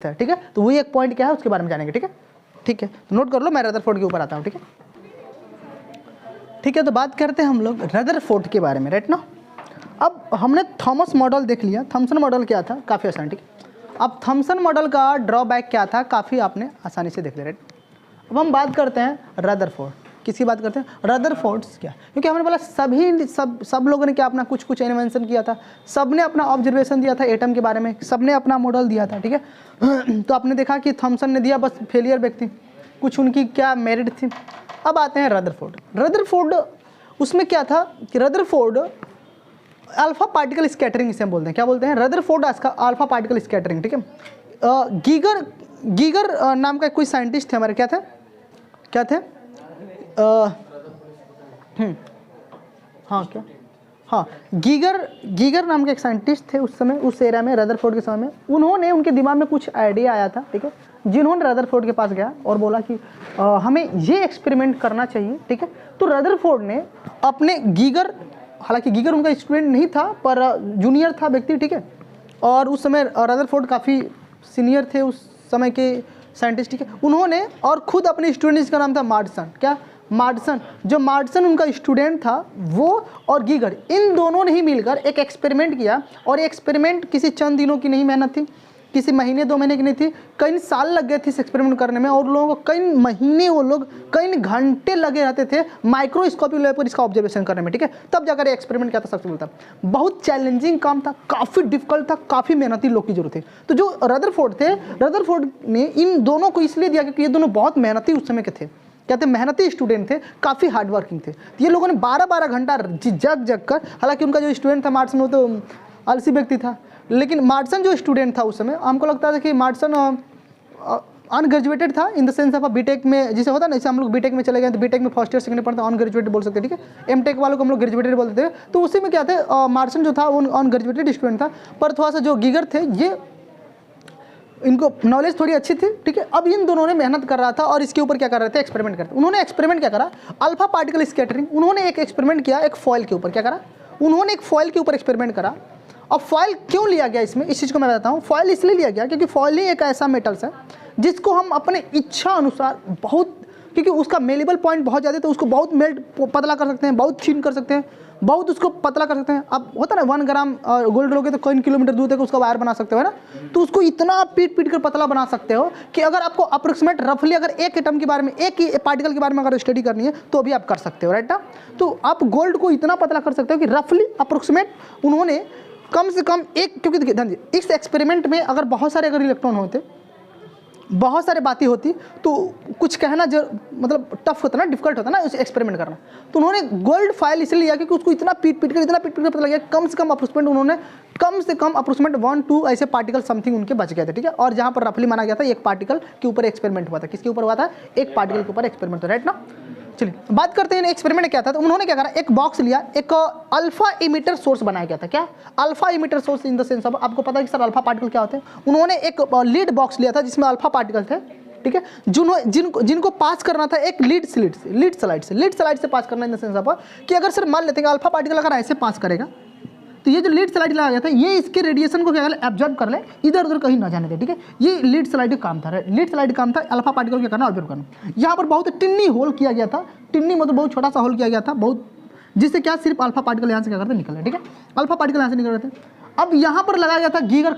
है, ठीक है। तो वही एक पॉइंट क्या है उसके बारे में जानेंगे, ठीक है। ठीक है, तो नोट कर लो, मैं रदरफोर्ड के ऊपर आता हूँ, ठीक है। ठीक है, तो बात करते हैं हम लोग रदरफोर्ड के बारे में, राइट ना। अब हमने थॉमस मॉडल देख लिया, थॉमसन मॉडल क्या था, काफ़ी आसान, ठीक है। अब थॉमसन मॉडल का ड्रॉबैक क्या था, काफ़ी आपने आसानी से देख लिया, राइट। अब हम बात करते हैं रदरफोर्ड, किसकी बात करते हैं, रदरफोर्ड्स क्या, क्योंकि हमने बोला सब लोगों ने क्या अपना कुछ इन्वेंशन किया था, सब ने अपना ऑब्जर्वेशन दिया था एटम के बारे में, सब ने अपना मॉडल दिया था, ठीक है। तो आपने देखा कि थॉमसन ने दिया, बस फेलियर व्यक्ति, कुछ उनकी क्या मेरिट थी। अब आते हैं रदरफोर्ड, उसमें क्या था कि रदरफोर्ड अल्फा पार्टिकल स्कैटरिंग इसे हम बोलते हैं, क्या बोलते हैं, रदरफोर्ड अल्फा पार्टिकल स्कैटरिंग, ठीक है। गीगर नाम का कोई साइंटिस्ट थे हमारे, क्या थे गीगर नाम के एक साइंटिस्ट थे उस समय, उस एरा में, रदरफोर्ड के समय में। उन्होंने, उनके दिमाग में कुछ आइडिया आया था, ठीक है, जिन्होंने रदरफोर्ड के पास गया और बोला कि हमें ये एक्सपेरिमेंट करना चाहिए, ठीक है। तो रदरफोर्ड ने अपने गीगर, हालांकि गीगर उनका स्टूडेंट नहीं था पर जूनियर था व्यक्ति, ठीक है, और उस समय रदरफोर्ड काफ़ी सीनियर थे उस समय के साइंटिस्ट, ठीक है। उन्होंने और खुद अपने स्टूडेंट का नाम था मार्डसन, क्या मार्डसन, जो मार्डसन उनका स्टूडेंट था, वो और गीगर, इन दोनों ने ही मिलकर एक एक्सपेरिमेंट किया। और ये एक्सपेरिमेंट किसी चंद दिनों की नहीं मेहनत थी, किसी महीने 2 महीने की नहीं थी, कई साल लग गए थे इस एक्सपेरिमेंट करने में, और लोगों को कई महीने, वो लोग कई घंटे लगे रहते थे माइक्रोस्कोपिक लेवल पर इसका ऑब्जर्वेशन करने में, ठीक है। तब जाकर एक्सपेरिमेंट क्या था सक्सेसफुल था। बहुत चैलेंजिंग काम था, काफ़ी डिफिकल्ट था, काफ़ी मेहनती लोग की जरूरत थी। तो जो रदरफोर्ड थे, रदरफोर्ड ने इन दोनों को इसलिए दिया क्योंकि ये दोनों बहुत मेहनती उस समय के थे, क्या थे, मेहनती स्टूडेंट थे, काफ़ी हार्ड वर्किंग थे। ये लोगों ने 12-12 घंटा जग कर, हालांकि उनका जो स्टूडेंट था मार्डसन, वो तो आलसी व्यक्ति था, लेकिन मार्डसन जो स्टूडेंट था उस समय, हमको लगता था कि मार्डसन अनग्रेजुएटेड था, in the sense of BTech में जैसे होता है ना, जैसे हम लोग बीटेक में चले गए तो बीटेक में फर्स्ट ईयर सेकंड ईयर पढ़ते हैं, अनग्रेजुएटेड बोल सकते हैं, ठीक है। एमटेक वालों को हम लोग ग्रेजुएटेड बोलते थे। तो उसी में क्या थे, मार्डसन जो था वो अनग्रेजुएटेड स्टूडेंट था, पर थोड़ा सा जो गीगर थे, ये इनको नॉलेज थोड़ी अच्छी थी, ठीक है। अब इन दोनों ने मेहनत कर रहा था और इसके ऊपर क्या कर रहे थे, एक्सपेरिमेंट करते। उन्होंने एक्सपेरिमेंट क्या करा, अल्फा पार्टिकल स्कैटरिंग, उन्होंने एक एक्सपेरिमेंट किया एक फॉइल के ऊपर, क्या करा, उन्होंने एक फॉइल के ऊपर एक्सपेरिमेंट करा। अब फॉइल क्यों लिया गया इसमें, इस चीज़ को मैं बताता हूँ। फॉइल इसलिए लिया गया क्योंकि फॉइल ही एक ऐसा मेटल्स है जिसको हम अपने इच्छा अनुसार बहुत, क्योंकि उसका मेलेबल पॉइंट बहुत ज़्यादा है, तो उसको बहुत मेल्ट पतला कर सकते हैं, बहुत थिन कर सकते हैं, बहुत उसको पतला कर सकते हैं। अब होता है ना 1 ग्राम गोल्ड लोगे तो कई किलोमीटर दूर तक उसका वायर बना सकते हो, है ना। तो उसको इतना पीट कर पतला बना सकते हो कि अगर आपको अप्रोक्सीमेट रफली अगर एक एटम के बारे में, एक ही पार्टिकल के बारे में अगर स्टडी करनी है तो भी आप कर सकते हो, राइट ना। तो आप गोल्ड को इतना पतला कर सकते हो कि रफली अप्रोक्सीमेट उन्होंने कम से कम एक, क्योंकि देखिए इस एक्सपेरिमेंट में अगर बहुत सारे अगर इलेक्ट्रॉन होते, बहुत सारी बातें होती, तो कुछ कहना जो मतलब टफ होता ना, डिफिकल्ट होता ना उस एक्सपेरिमेंट करना। तो उन्होंने गोल्ड फाइल इसलिए लिया क्योंकि उसको इतना पीट कर पता लगा, कम से कम अप्रोक्सीमेट उन्होंने कम से कम अप्रोक्सीमेट 1-2 ऐसे पार्टिकल समथिंग उनके बच गए थे, ठीक है। और जहाँ पर रफली माना गया था एक पार्टिकल के ऊपर एक्सपेरिमेंट हुआ था, किसके ऊपर हुआ था, एक पार्टिकल के ऊपर एक्सपेरिमेंट था, राइट ना। चलिए बात करते हैं एक्सपेरिमेंट में क्या था। तो उन्होंने क्या करा, एक बॉक्स लिया, एक अल्फा इमिटर सोर्स बनाया गया था, क्या alpha emitter source in the sense of, आपको पता है कि सर अल्फा पार्टिकल क्या होते हैं। उन्होंने एक लीड बॉक्स लिया था जिसमें अल्फा पार्टिकल थे, ठीक है, जिनको पास करना था एक लीड स्लाइड से पास करना, इन द सेंस ऑफ कि अगर सर मान लेते हैं अल्फा पार्टिकल अगर ऐसे पास करेगा तो ये जो लीड स्लाइड लगाया गया था ये इसके रेडिएशन को क्या एब्जॉर्ब कर ले, इधर उधर कहीं ना जाने दे, ठीक है। ये लीड स्लाइड का काम था, लीड स्लाइड काम था अल्फा पार्टिकल क्या करना, ऑब्जर्व करना। यहाँ पर बहुत टिन्नी होल किया गया था, टिन्नी मतलब बहुत छोटा सा होल किया गया था, बहुत, जिससे क्या सिर्फ अल्फा पार्टिकल यहाँ से क्या करते निकल रहे, ठीक है, अल्फा पार्टिकल यहाँ से निकल रहे थे। अब यहाँ पर लगाया गया था गीगर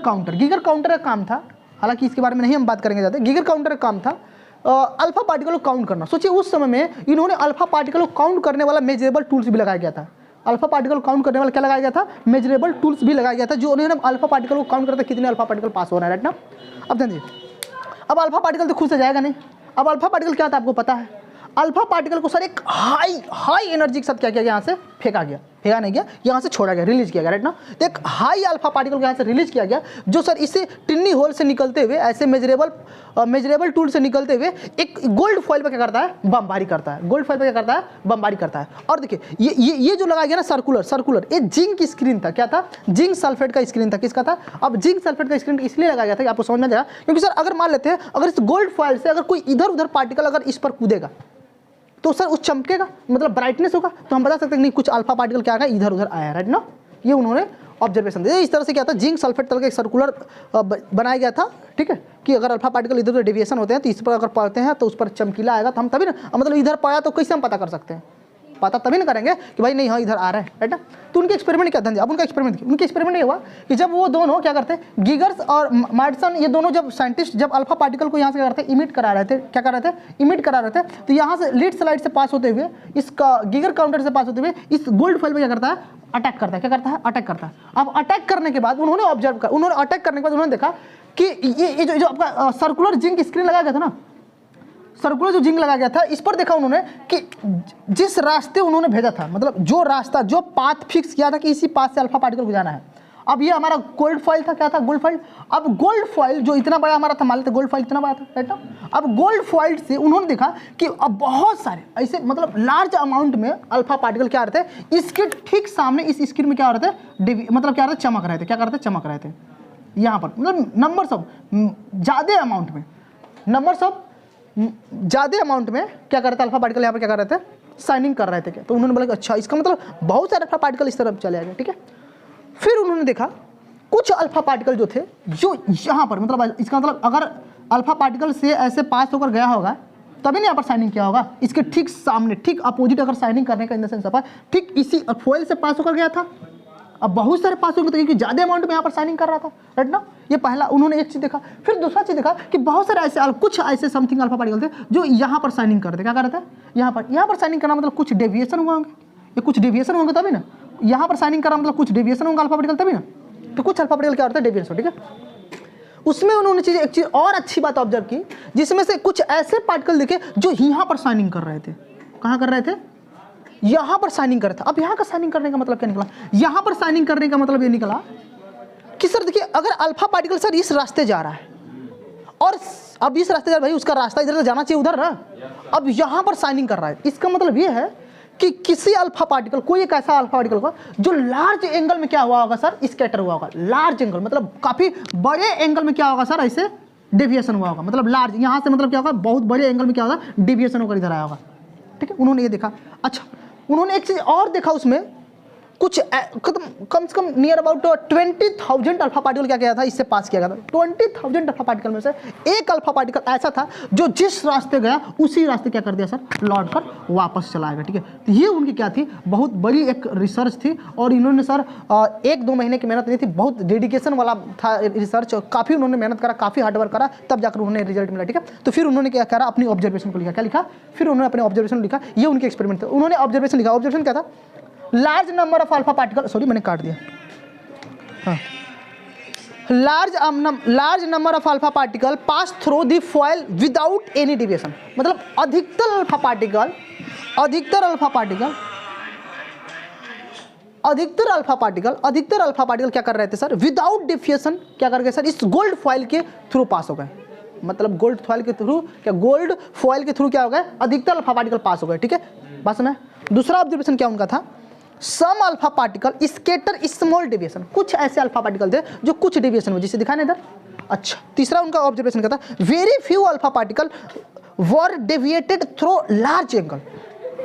काउंटर का काम था, हालांकि इसके बारे में नहीं हम बात करेंगे ज़्यादा। गीगर काउंटर का काम था अल्फा पार्टिकल को काउंट करना। सोचिए उस समय में इन्होंने अल्फा पार्टिकल को काउंट करने वाला मेजरेबल टूल्स भी लगाया गया था। अल्फा पार्टिकल को काउंट करने वाला क्या लगाया गया था, मेजरेबल टूल्स भी लगाया गया था, जो उन्होंने अल्फा पार्टिकल को काउंट करता कितने अल्फा पार्टिकल पास हो रहा है, राइट ना। अब ध्यान, अब अल्फा पार्टिकल तो खुद से जाएगा नहीं। अब अल्फा पार्टिकल क्या था आपको पता है, अल्फा पार्टिकल को सर एक हाई एनर्जी के साथ क्या किया गया, यहाँ से फेंका नहीं गया, यहाँ से छोड़ा गया, रिलीज किया गया, राइट ना। तो एक हाई अल्फा पार्टिकल को यहाँ से रिलीज किया गया, जो सर इसे टिन्नी होल से निकलते हुए ऐसे मेजरेबल टूल से निकलते हुए एक गोल्ड फॉइल पर क्या करता है, बमबारी करता है, गोल्ड फॉइल पर क्या करता है, बमबारी करता है। और देखिए ये जो लगाया गया ना सर्कुलर, ये जिंक की स्क्रीन था, क्या था, जिंक सल्फेट का स्क्रीन था, किसका था। अब जिंक सल्फेट का स्क्रीन इसलिए लगाया गया था कि आपको समझ में आएगा, क्योंकि सर अगर मान लेते हैं अगर इस गोल्ड फॉइल से अगर कोई इधर उधर पार्टिकल अगर इस पर कूदेगा तो सर उस चमकेगा, मतलब ब्राइटनेस होगा, तो हम बता सकते हैं नहीं कुछ अल्फा पार्टिकल क्या आएगा, इधर उधर आया, राइट ना। ये उन्होंने ऑब्जर्वेशन दिया। इस तरह से क्या था, जिंक सल्फेट तरह का एक सर्कुलर बनाया गया था, ठीक है, कि अगर अल्फा पार्टिकल इधर उधर डेविएशन होते हैं तो इस पर अगर पढ़ते हैं तो उस पर चमकीला आएगा, तो हम तभी ना, मतलब इधर पाया तो कैसे हम पता कर सकते हैं, पता तभी ना करेंगे कि भाई नहीं हाँ इधर आ रहा है, राइट ना। तो उनके एक्सपेरिमेंट क्या था, अब उनका एक्सपेरिमेंट किया, उनके एक्सपेरिमेंट ये हुआ कि जब वो दोनों क्या करते हैं, गिगर्स और मार्टसन, ये दोनों जब साइंटिस्ट जब अल्फा पार्टिकल को यहाँ से क्या करते हैं, इमिट करा रहे थे, क्या कर रहे थे, इमिट करा रहे थे, तो यहाँ से लीड स्लाइड से पास होते हुए, इसका गिगर काउंटर से पास होते हुए इस गोल्ड फॉइल में क्या करता है, अटैक करता है, क्या करता है, अटैक करता है। अब अटैक करने के बाद उन्होंने ऑब्जर्व कर, उन्होंने अटैक करने के बाद उन्होंने देखा कि ये जो आपका सर्कुलर जिंक स्क्रीन लगाया गया था ना, सर्कुलर जो जिंक लगाया गया था, इस पर देखा उन्होंने कि जिस रास्ते उन्होंने भेजा था, मतलब जो रास्ता, जो पाथ फिक्स किया था कि इसी पाथ से अल्फा पार्टिकल को जाना है। अब ये हमारा गोल्ड फॉइल था, क्या था, गोल्ड फॉइल। अब गोल्ड फॉइल जो इतना बड़ा हमारा था, मान लेते गोल्ड फॉइल इतना बड़ा था, राइट ना। अब गोल्ड फॉइल से उन्होंने देखा कि अब बहुत सारे ऐसे, मतलब लार्ज अमाउंट में अल्फा पार्टिकल क्या रहते हैं, इसके ठीक सामने इस स्क्रीन में क्या हो रहे थे, मतलब क्या रहते, चमक रहे थे, क्या कर रहे थे, चमक रहे थे यहाँ पर, मतलब नंबर्स ऑफ ज़्यादा अमाउंट में, नंबर्स ऑफ ज़्यादा अमाउंट में क्या कर रहे थे, अल्फा पार्टिकल यहाँ पर क्या कर रहे थे, साइनिंग कर रहे थे क्या। तो उन्होंने बोला कि अच्छा इसका मतलब बहुत सारे अल्फा पार्टिकल इस तरफ चले गए, ठीक है। फिर उन्होंने देखा कुछ अल्फा पार्टिकल जो थे, जो यहाँ पर, मतलब इसका मतलब अगर अल्फा पार्टिकल से ऐसे पास होकर गया होगा तभी ना यहाँ पर साइनिंग किया होगा, इसके ठीक सामने, ठीक अपोजिट अगर साइनिंग करने का इन द सेंस पर, ठीक इसी फॉइल से पास होकर गया था। अब बहुत सारे पास होंगे तो क्योंकि ज़्यादा अमाउंट में यहाँ पर साइनिंग कर रहा था, राइट ना। ये पहला उन्होंने एक चीज़ देखा। फिर दूसरा चीज़ देखा कि बहुत सारे ऐसे कुछ ऐसे समथिंग अल्फा पार्टिकल थे जो यहाँ पर साइनिंग करते, क्या कर रहे थे, यहाँ पर साइनिंग करना मतलब कुछ डेविएशन हुआ होंगे, ये कुछ डेविएशन होंगे तभी ना, यहाँ पर साइनिंग करना मतलब कुछ डेविएशन होगा अल्फा पार्टिकल तभी ना। तो कुछ अल्फा पार्टिकल क्या होता है, डेविएशन, ठीक है। उसमें उन्होंने एक चीज़ और अच्छी बात ऑब्जर्व की, जिसमें से कुछ ऐसे पार्टिकल देखे जो यहाँ पर साइनिंग कर रहे थे। कहाँ कर रहे थे, यहाँ पर साइनिंग कर रहे थे। अब यहाँ का साइनिंग करने का मतलब क्या निकला, यहाँ पर साइनिंग करने का मतलब ये निकला कि सर देखिए, अगर अल्फा पार्टिकल सर इस रास्ते जा रहा है और अब इस रास्ते जा रहा है, भाई उसका रास्ता इधर से जाना चाहिए उधर ना, अब यहाँ पर साइनिंग कर रहा है, इसका मतलब ये है कि किसी अल्फा पार्टिकल, कोई एक ऐसा अल्फा पार्टिकल का जो लार्ज एंगल में क्या हुआ होगा सर, स्कैटर हुआ होगा। लार्ज एंगल मतलब काफी बड़े एंगल में क्या होगा सर, ऐसे डेविएशन हुआ होगा, मतलब लार्ज, यहाँ से मतलब क्या होगा, बहुत बड़े एंगल में क्या होगा, डेविएशन होकर इधर आया होगा, ठीक है। उन्होंने ये देखा। अच्छा, उन्होंने एक चीज और देखा, उसमें कुछ कम से come near about 20,000 alpha particle क्या किया था, इससे पास किया गया था। 20,000 अल्फा पार्टिकल में से एक अल्फा पार्टिकल ऐसा था जो जिस रास्ते गया उसी रास्ते क्या कर दिया सर, लौट कर वापस चला आएगा, ठीक है। तो ये उनकी क्या थी, बहुत बड़ी एक रिसर्च थी, और इन्होंने सर 1-2 महीने की मेहनत नहीं थी, बहुत डेडिकेशन वाला था रिसर्च, काफ़ी उन्होंने मेहनत करा, काफ़ी हार्डवर्क करा, तब जाकर उन्होंने रिजल्ट मिला, ठीक है। तो फिर उन्होंने क्या करा, अपनी ऑब्जर्वेशन को लिखा, क्या लिखा, फिर उन्होंने अपने ऑब्जर्वेशन लिखा, ये उनके एक्सपेरिमेंट थे। उन्होंने ऑब्जर्वेशन लिखा, ऑब्जर्वेशन क्या था, large number of alpha particle, sorry मैंने काट दिया, हाँ, large number of alpha particle pass through the foil without any deviation, मतलब अधिकतर अल्फा पार्टिकल क्या कर रहे थे सर, विदाउट डिविएशन क्या कर गए सर, इस गोल्ड फॉइल के थ्रू पास हो गए, मतलब गोल्ड फॉइल के थ्रू क्या हो गए, अधिकतर अल्फा पार्टिकल पास हो गए, ठीक है, बात समझ। दूसरा ऑब्जर्वेशन क्या उनका था, some alpha particle scatter small deviation, कुछ ऐसे अल्फा पार्टिकल थे जो कुछ डेविएशन में, जिसे दिखाने इधर। अच्छा, तीसरा उनका ऑब्जर्वेशन क्या था, वेरी फ्यू अल्फा पार्टिकल वर डेविएटेड थ्रू लार्ज एंगल,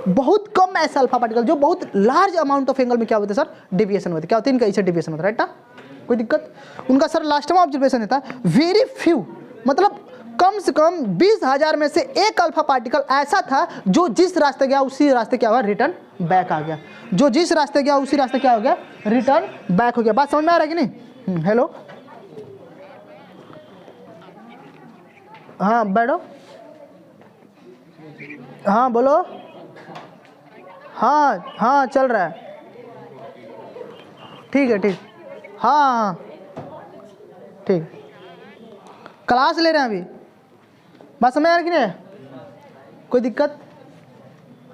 बहुत कम ऐसे अल्फा पार्टिकल जो बहुत लार्ज अमाउंट ऑफ एंगल में क्या होते सर, डेविएशन होते, क्या होते हैं इनका, ऐसे डेविएशन होता है, राइट ना, कोई दिक्कत। उनका सर लास्ट में ऑब्जर्वेशन था, वेरी फ्यू, मतलब कम से कम 20,000 में से एक अल्फा पार्टिकल ऐसा था जो जिस रास्ते गया उसी रास्ते क्या हुआ, रिटर्न बैक आ गया, जो जिस रास्ते गया उसी रास्ते क्या हो गया, रिटर्न बैक हो गया। बात समझ में आ रहा है कि नहीं, हेलो, हाँ बैठो, हाँ बोलो, हाँ चल रहा है, ठीक है, ठीक, हाँ ठीक, क्लास ले रहे हैं अभी, बात समझ आ रही कि नहीं, कोई दिक्कत।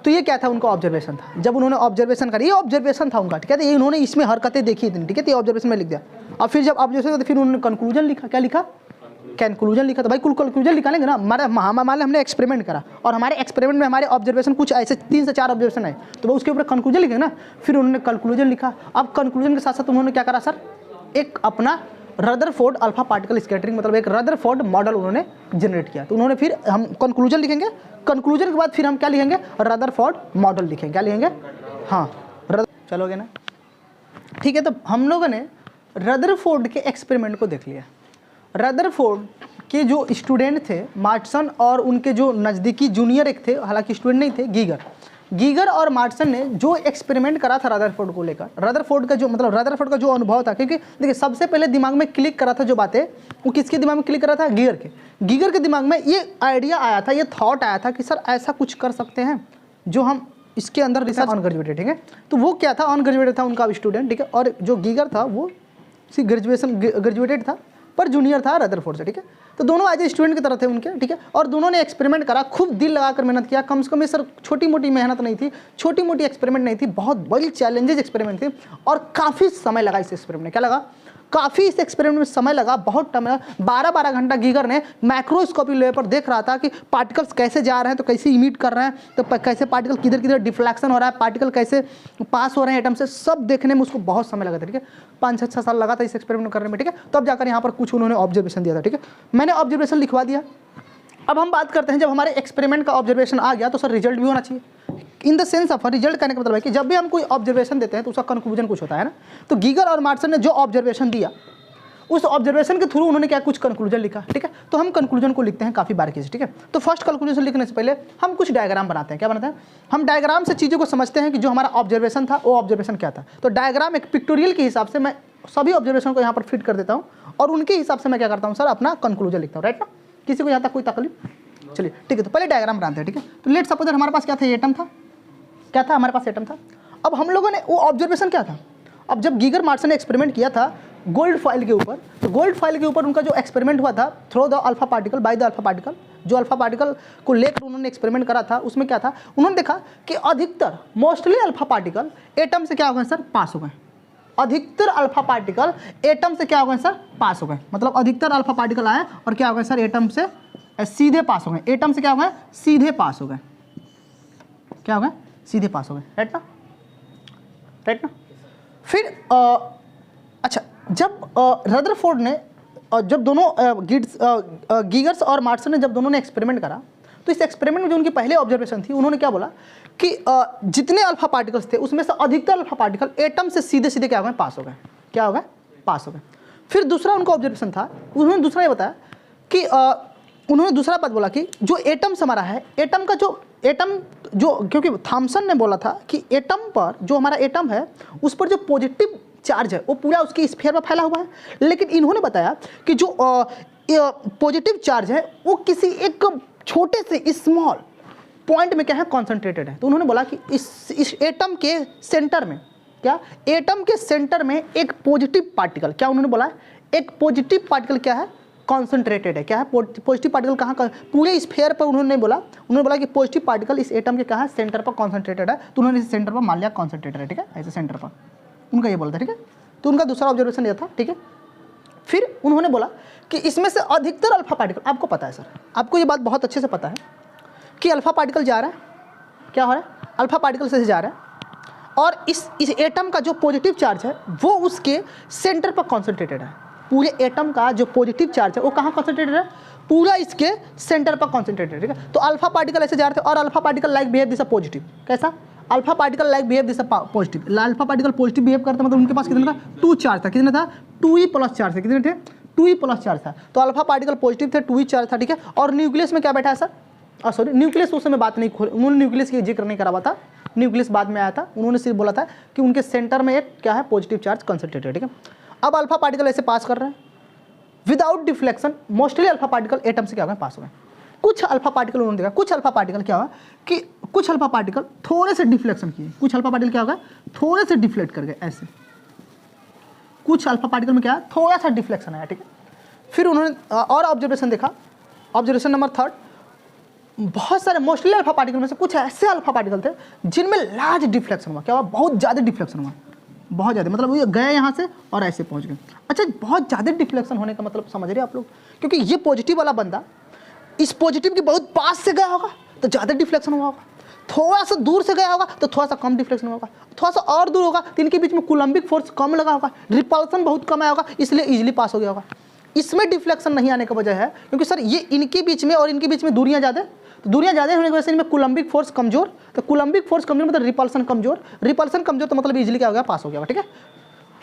तो ये क्या था, उनका ऑब्जर्वेशन था, जब उन्होंने ऑब्जर्वेशन करी, ये ऑब्जर्वेशन था उनका, ठीक है, ये उन्होंने इसमें हरकतें देखी थी, ठीक है, ये ऑब्जर्वेशन में लिख दिया। और फिर जब ऑब्जर्वेशन तो फिर उन्होंने कंक्लूजन लिखा, क्या लिखा, कंक्लूजन लिखा। तो भाई कुल कंक्लूजन लिखाएंगे ना, मान हमने एक्सपेरिमेंट करा और हमारे एक्सपेरिमेंट में हमारे ऑब्जर्वेशन कुछ ऐसे 3 से 4 ऑब्जर्वेशन है, तो वो उसके ऊपर कंक्लूजन लिखेंगे ना। फिर उन्होंने कंक्लूजन लिखा। अब कंक्लूजन के साथ साथ उन्होंने क्या करा सर, एक अपना रदरफोर्ड अल्फा पार्टिकल स्कैटरिंग, मतलब एक रदरफोर्ड मॉडल उन्होंने जनरेट किया। तो उन्होंने फिर हम कंक्लूजन लिखेंगे, कंक्लूजन के बाद फिर हम क्या लिखेंगे, रदरफोर्ड मॉडल लिखेंगे, क्या लिखेंगे, हाँ चलोगे ना। ठीक है, तो हम लोगों ने रदरफोर्ड के एक्सपेरिमेंट को देख लिया। रदरफोर्ड के जो स्टूडेंट थे मार्टसन और उनके जो नज़दीकी जूनियर एक थे, हालांकि स्टूडेंट नहीं थे, गीगर और मार्टसन ने जो एक्सपेरिमेंट करा था रदरफोर्ड को लेकर, रदरफोर्ड का जो अनुभव था, क्योंकि देखिए सबसे पहले दिमाग में क्लिक करा था जो बातें, वो किसके दिमाग में क्लिक करा था? गीगर के दिमाग में ये आइडिया आया था, ये थॉट आया था कि सर ऐसा कुछ कर सकते हैं जो हम इसके अंदर रिसर्च ऑन ग्रेजुएटेड, ठीक है। तो वो क्या था? ऑन ग्रेजुएटेड था उनका स्टूडेंट, ठीक है। और जो गीगर था वो ग्रेजुएटेड था पर जूनियर था रदरफोर्ड से, ठीक है। तो दोनों एज ए स्टूडेंट की तरह थे उनके, ठीक है। और दोनों ने एक्सपेरिमेंट करा, खूब दिल लगाकर मेहनत किया। कम से कम ये सर छोटी मोटी मेहनत नहीं थी, छोटी मोटी एक्सपेरिमेंट नहीं थी, बहुत बड़ी चैलेंजेस एक्सपेरिमेंट थी और काफ़ी समय लगा इस एक्सपेरिमेंट में। क्या लगा? काफ़ी इस एक्सपेरिमेंट में समय लगा, बहुत टाइम लगा। 12-12 घंटा गीगर ने माइक्रोस्कोपी लेवल पर देख रहा था कि पार्टिकल्स कैसे जा रहे हैं, तो कैसे इमिट कर रहे हैं, तो कैसे पार्टिकल किधर किधर डिफ्लेक्शन हो रहा है, पार्टिकल कैसे पास हो रहे हैं एटम से, सब देखने में उसको बहुत समय लगा था, ठीक है। 5-6 साल लगा था इस एक्सपेरिमेंट करने में, ठीक है। तब जाकर यहाँ पर कुछ उन्होंने ऑब्जर्वेशन दिया था, ठीक है। मैंने ऑब्जर्वेशन लिखवा दिया। अब हम बात करते हैं, जब हमारे एक्सपेरिमेंट का ऑब्जर्वेशन आ गया तो सर रिजल्ट भी होना चाहिए। इन द सेंस ऑफ रिजल्ट कहने का मतलब है कि जब भी हम कोई ऑब्जर्वेशन देते हैं तो उसका कंक्लूजन कुछ होता है ना। तो गीगर और मार्टसन ने जो ऑब्जर्वेशन दिया, उस ऑब्जर्वेशन के थ्रू उन्होंने क्या कुछ कंक्लूजन लिखा, ठीक है। तो हम कंक्लूजन को लिखते हैं काफ़ी बारीकी से, ठीक है। तो फर्स्ट कंक्लूजन लिखने से पहले हम कुछ डायग्राम बनाते हैं। क्या बनाते हैं? हम डायग्राम से चीज़ों को समझते हैं कि जो हमारा ऑब्जर्वेशन था वो ऑब्जर्वेशन क्या था। तो डायग्राम एक पिक्टोरियल के हिसाब से मैं सभी ऑब्जर्वेशन को यहाँ पर फिट कर देता हूँ और उनके हिसाब से मैं क्या करता हूँ सर, अपना कंक्लूजन लिखता हूँ, राइट ना। किसी को यहाँ तक कोई तकलीफ? चलिए ठीक है, तो पहले डायग्राम बनाते हैं, ठीक है। तो लेट सपोज हमारे पास क्या था? एटम था। क्या था हमारे पास? एटम था। अब हम लोगों ने वो ऑब्जर्वेशन क्या था? अब जब गीगर मार्टसन ने एक्सपेरिमेंट किया था गोल्ड फॉइल के ऊपर, तो गोल्ड फॉइल के ऊपर उनका जो एक्सपेरिमेंट हुआ था through the alpha particle by the alpha particle, जो अल्फा पार्टिकल को लेकर उन्होंने एक्सपेरिमेंट करा था, उसमें क्या था? उन्होंने देखा कि अधिकतर मोस्टली अल्फा पार्टिकल एटम से क्या हो गए सर? पास हो गए। अधिकतर अल्फा पार्टिकल एटम से क्या हो गए सर? पास हो गए। मतलब अधिकतर अल्फा पार्टिकल आए और क्या हो गए सर? एटम से सीधे पास हो गए। एटम से क्या हो गए? सीधे पास हो गए। क्या हो गए? सीधे पास हो गए, राइट ना, राइट ना। फिर अच्छा, जब रदरफोर्ड ने जब दोनों गीगर्स और मार्टसन ने जब दोनों ने एक्सपेरिमेंट करा, तो इस एक्सपेरिमेंट में जो उनकी पहले ऑब्जर्वेशन थी, उन्होंने क्या बोला कि जितने अल्फा पार्टिकल्स थे उसमें से अधिकतर अल्फा पार्टिकल एटम से सीधे सीधे क्या हो गए? पास हो गए। क्या हो गए? पास हो गए। फिर दूसरा उनका ऑब्जर्वेशन था, उन्होंने दूसरा ये बताया कि उन्होंने दूसरा बात बोला कि जो एटम्स हमारा है, एटम का जो क्योंकि थॉमसन ने बोला था कि एटम पर, जो हमारा एटम है उस पर जो पॉजिटिव चार्ज है वो पूरा उसकी स्फीयर में फैला हुआ है, लेकिन इन्होंने बताया कि जो पॉजिटिव चार्ज है वो किसी एक छोटे से स्मॉल पॉइंट में क्या है? कॉन्सेंट्रेटेड है। तो उन्होंने बोला कि इस एटम के सेंटर में, क्या एटम के सेंटर में एक पॉजिटिव पार्टिकल, क्या उन्होंने बोला? एक पॉजिटिव पार्टिकल क्या है? कॉन्सेंट्रेटेड है। क्या है? पॉजिटिव पार्टिकल कहाँ? पूरे स्फीयर पर उन्होंने बोला, कि पॉजिटिव पार्टिकल इस एटम के कहाँ? सेंटर पर कॉन्सेंट्रेटेड है। तो उन्होंने इस सेंटर पर मान लिया कॉन्सेंट्रेटेड है, ठीक है, ऐसे सेंटर पर उनका ये बोलता है, ठीक है। तो उनका दूसरा ऑब्जर्वेशन यह था, ठीक है। फिर उन्होंने बोला कि इसमें से अधिकतर अल्फा पार्टिकल, आपको पता है सर, आपको ये बात बहुत अच्छे से पता है कि अल्फा पार्टिकल जा रहा है, क्या हो रहा है? अल्फा पार्टिकल से जा रहा है और इस एटम का जो पॉजिटिव चार्ज है वो उसके सेंटर पर कॉन्सेंट्रेटेड है। पूरे एटम का जो पॉजिटिव चार्ज है वो कहाँ कॉन्सेंट्रेटेड है? पूरा इसके सेंटर पर कॉन्सेंट्रेटेड, ठीक है। तो अल्फा पार्टिकल ऐसे जा रहे थे और alpha particle like behave this positive. कैसा? Alpha particle like behave this positive. Alpha particle positive behave करता, मतलब उनके पास कितना था? 2 चार्ज था। कितना था? 2e प्लस चार्ज था। कितने थे? 2e प्लस चार्ज था। तो अल्फा पार्टिकल पॉजिटिव थे, 2e चार्ज था, ठीक है। और न्यूक्लियस में क्या बैठा है सर? सॉरी, न्यूक्लियस उस समय बात नहीं खोल, उन्होंने न्यूक्लियस की जिक्र नहीं करा हुआ था, न्यूक्लियस बाद में आया था। उन्होंने सिर्फ बोला था कि उनके सेंटर में एक क्या है? पॉजिटिव चार्ज कंसंट्रेटेड, ठीक है। अब अल्फा पार्टिकल ऐसे पास कर रहे हैं without deflection. Mostly alpha particle atom से क्या हो गए? पास हो गए। कुछ अल्फा पार्टिकल उन्होंने देखा, कुछ अल्फा पार्टिकल क्या हुआ कि कुछ अल्फा पार्टिकल थोड़े से डिफ्लेक्शन किए, कुछ अल्फा पार्टिकल क्या होगा? थोड़े से डिफ्लेक्ट कर गए ऐसे। कुछ अल्फा पार्टिकल में क्या है? थोड़ा सा डिफ्लेक्शन आया, ठीक है। फिर उन्होंने और ऑब्जर्वेशन देखा, ऑब्जर्वेशन नंबर 3, बहुत सारे मोस्टली अल्फा पार्टिकल में से कुछ ऐसे अल्फा पार्टिकल थे जिनमें लार्ज डिफ्लेक्शन हुआ। क्या हुआ? बहुत ज़्यादा डिफ्लेक्शन हुआ, बहुत ज़्यादा, मतलब ये गए यहाँ से और ऐसे पहुँच गए। अच्छा, बहुत ज़्यादा डिफ्लेक्शन होने का मतलब समझ रहे हैं आप लोग? क्योंकि ये पॉजिटिव वाला बंदा इस पॉजिटिव के बहुत पास से गया होगा तो ज़्यादा डिफ्लेक्शन हुआ होगा, थोड़ा सा दूर से गया होगा तो थोड़ा सा कम डिफ्लेक्शन होगा, थोड़ा सा और दूर होगा तो इनके बीच में कूलम्बिक फोर्स कम लगा होगा, रिपल्सन बहुत कम आया होगा, इसलिए इजीली पास हो गया होगा। इसमें डिफ्लेक्शन नहीं आने का वजह है क्योंकि सर ये इनके बीच में और इनके बीच में दूरियां ज़्यादा, तो दूरियां ज़्यादा होने की वजह से इनमें कूलम्बिक फोर्स कमजोर, तो कूलम्बिक फोर्स कमजोर मतलब रिपल्सन कमजोर, रिपल्सन कमजोर तो मतलब इजीली क्या हो गया? पास हो गया, ठीक है।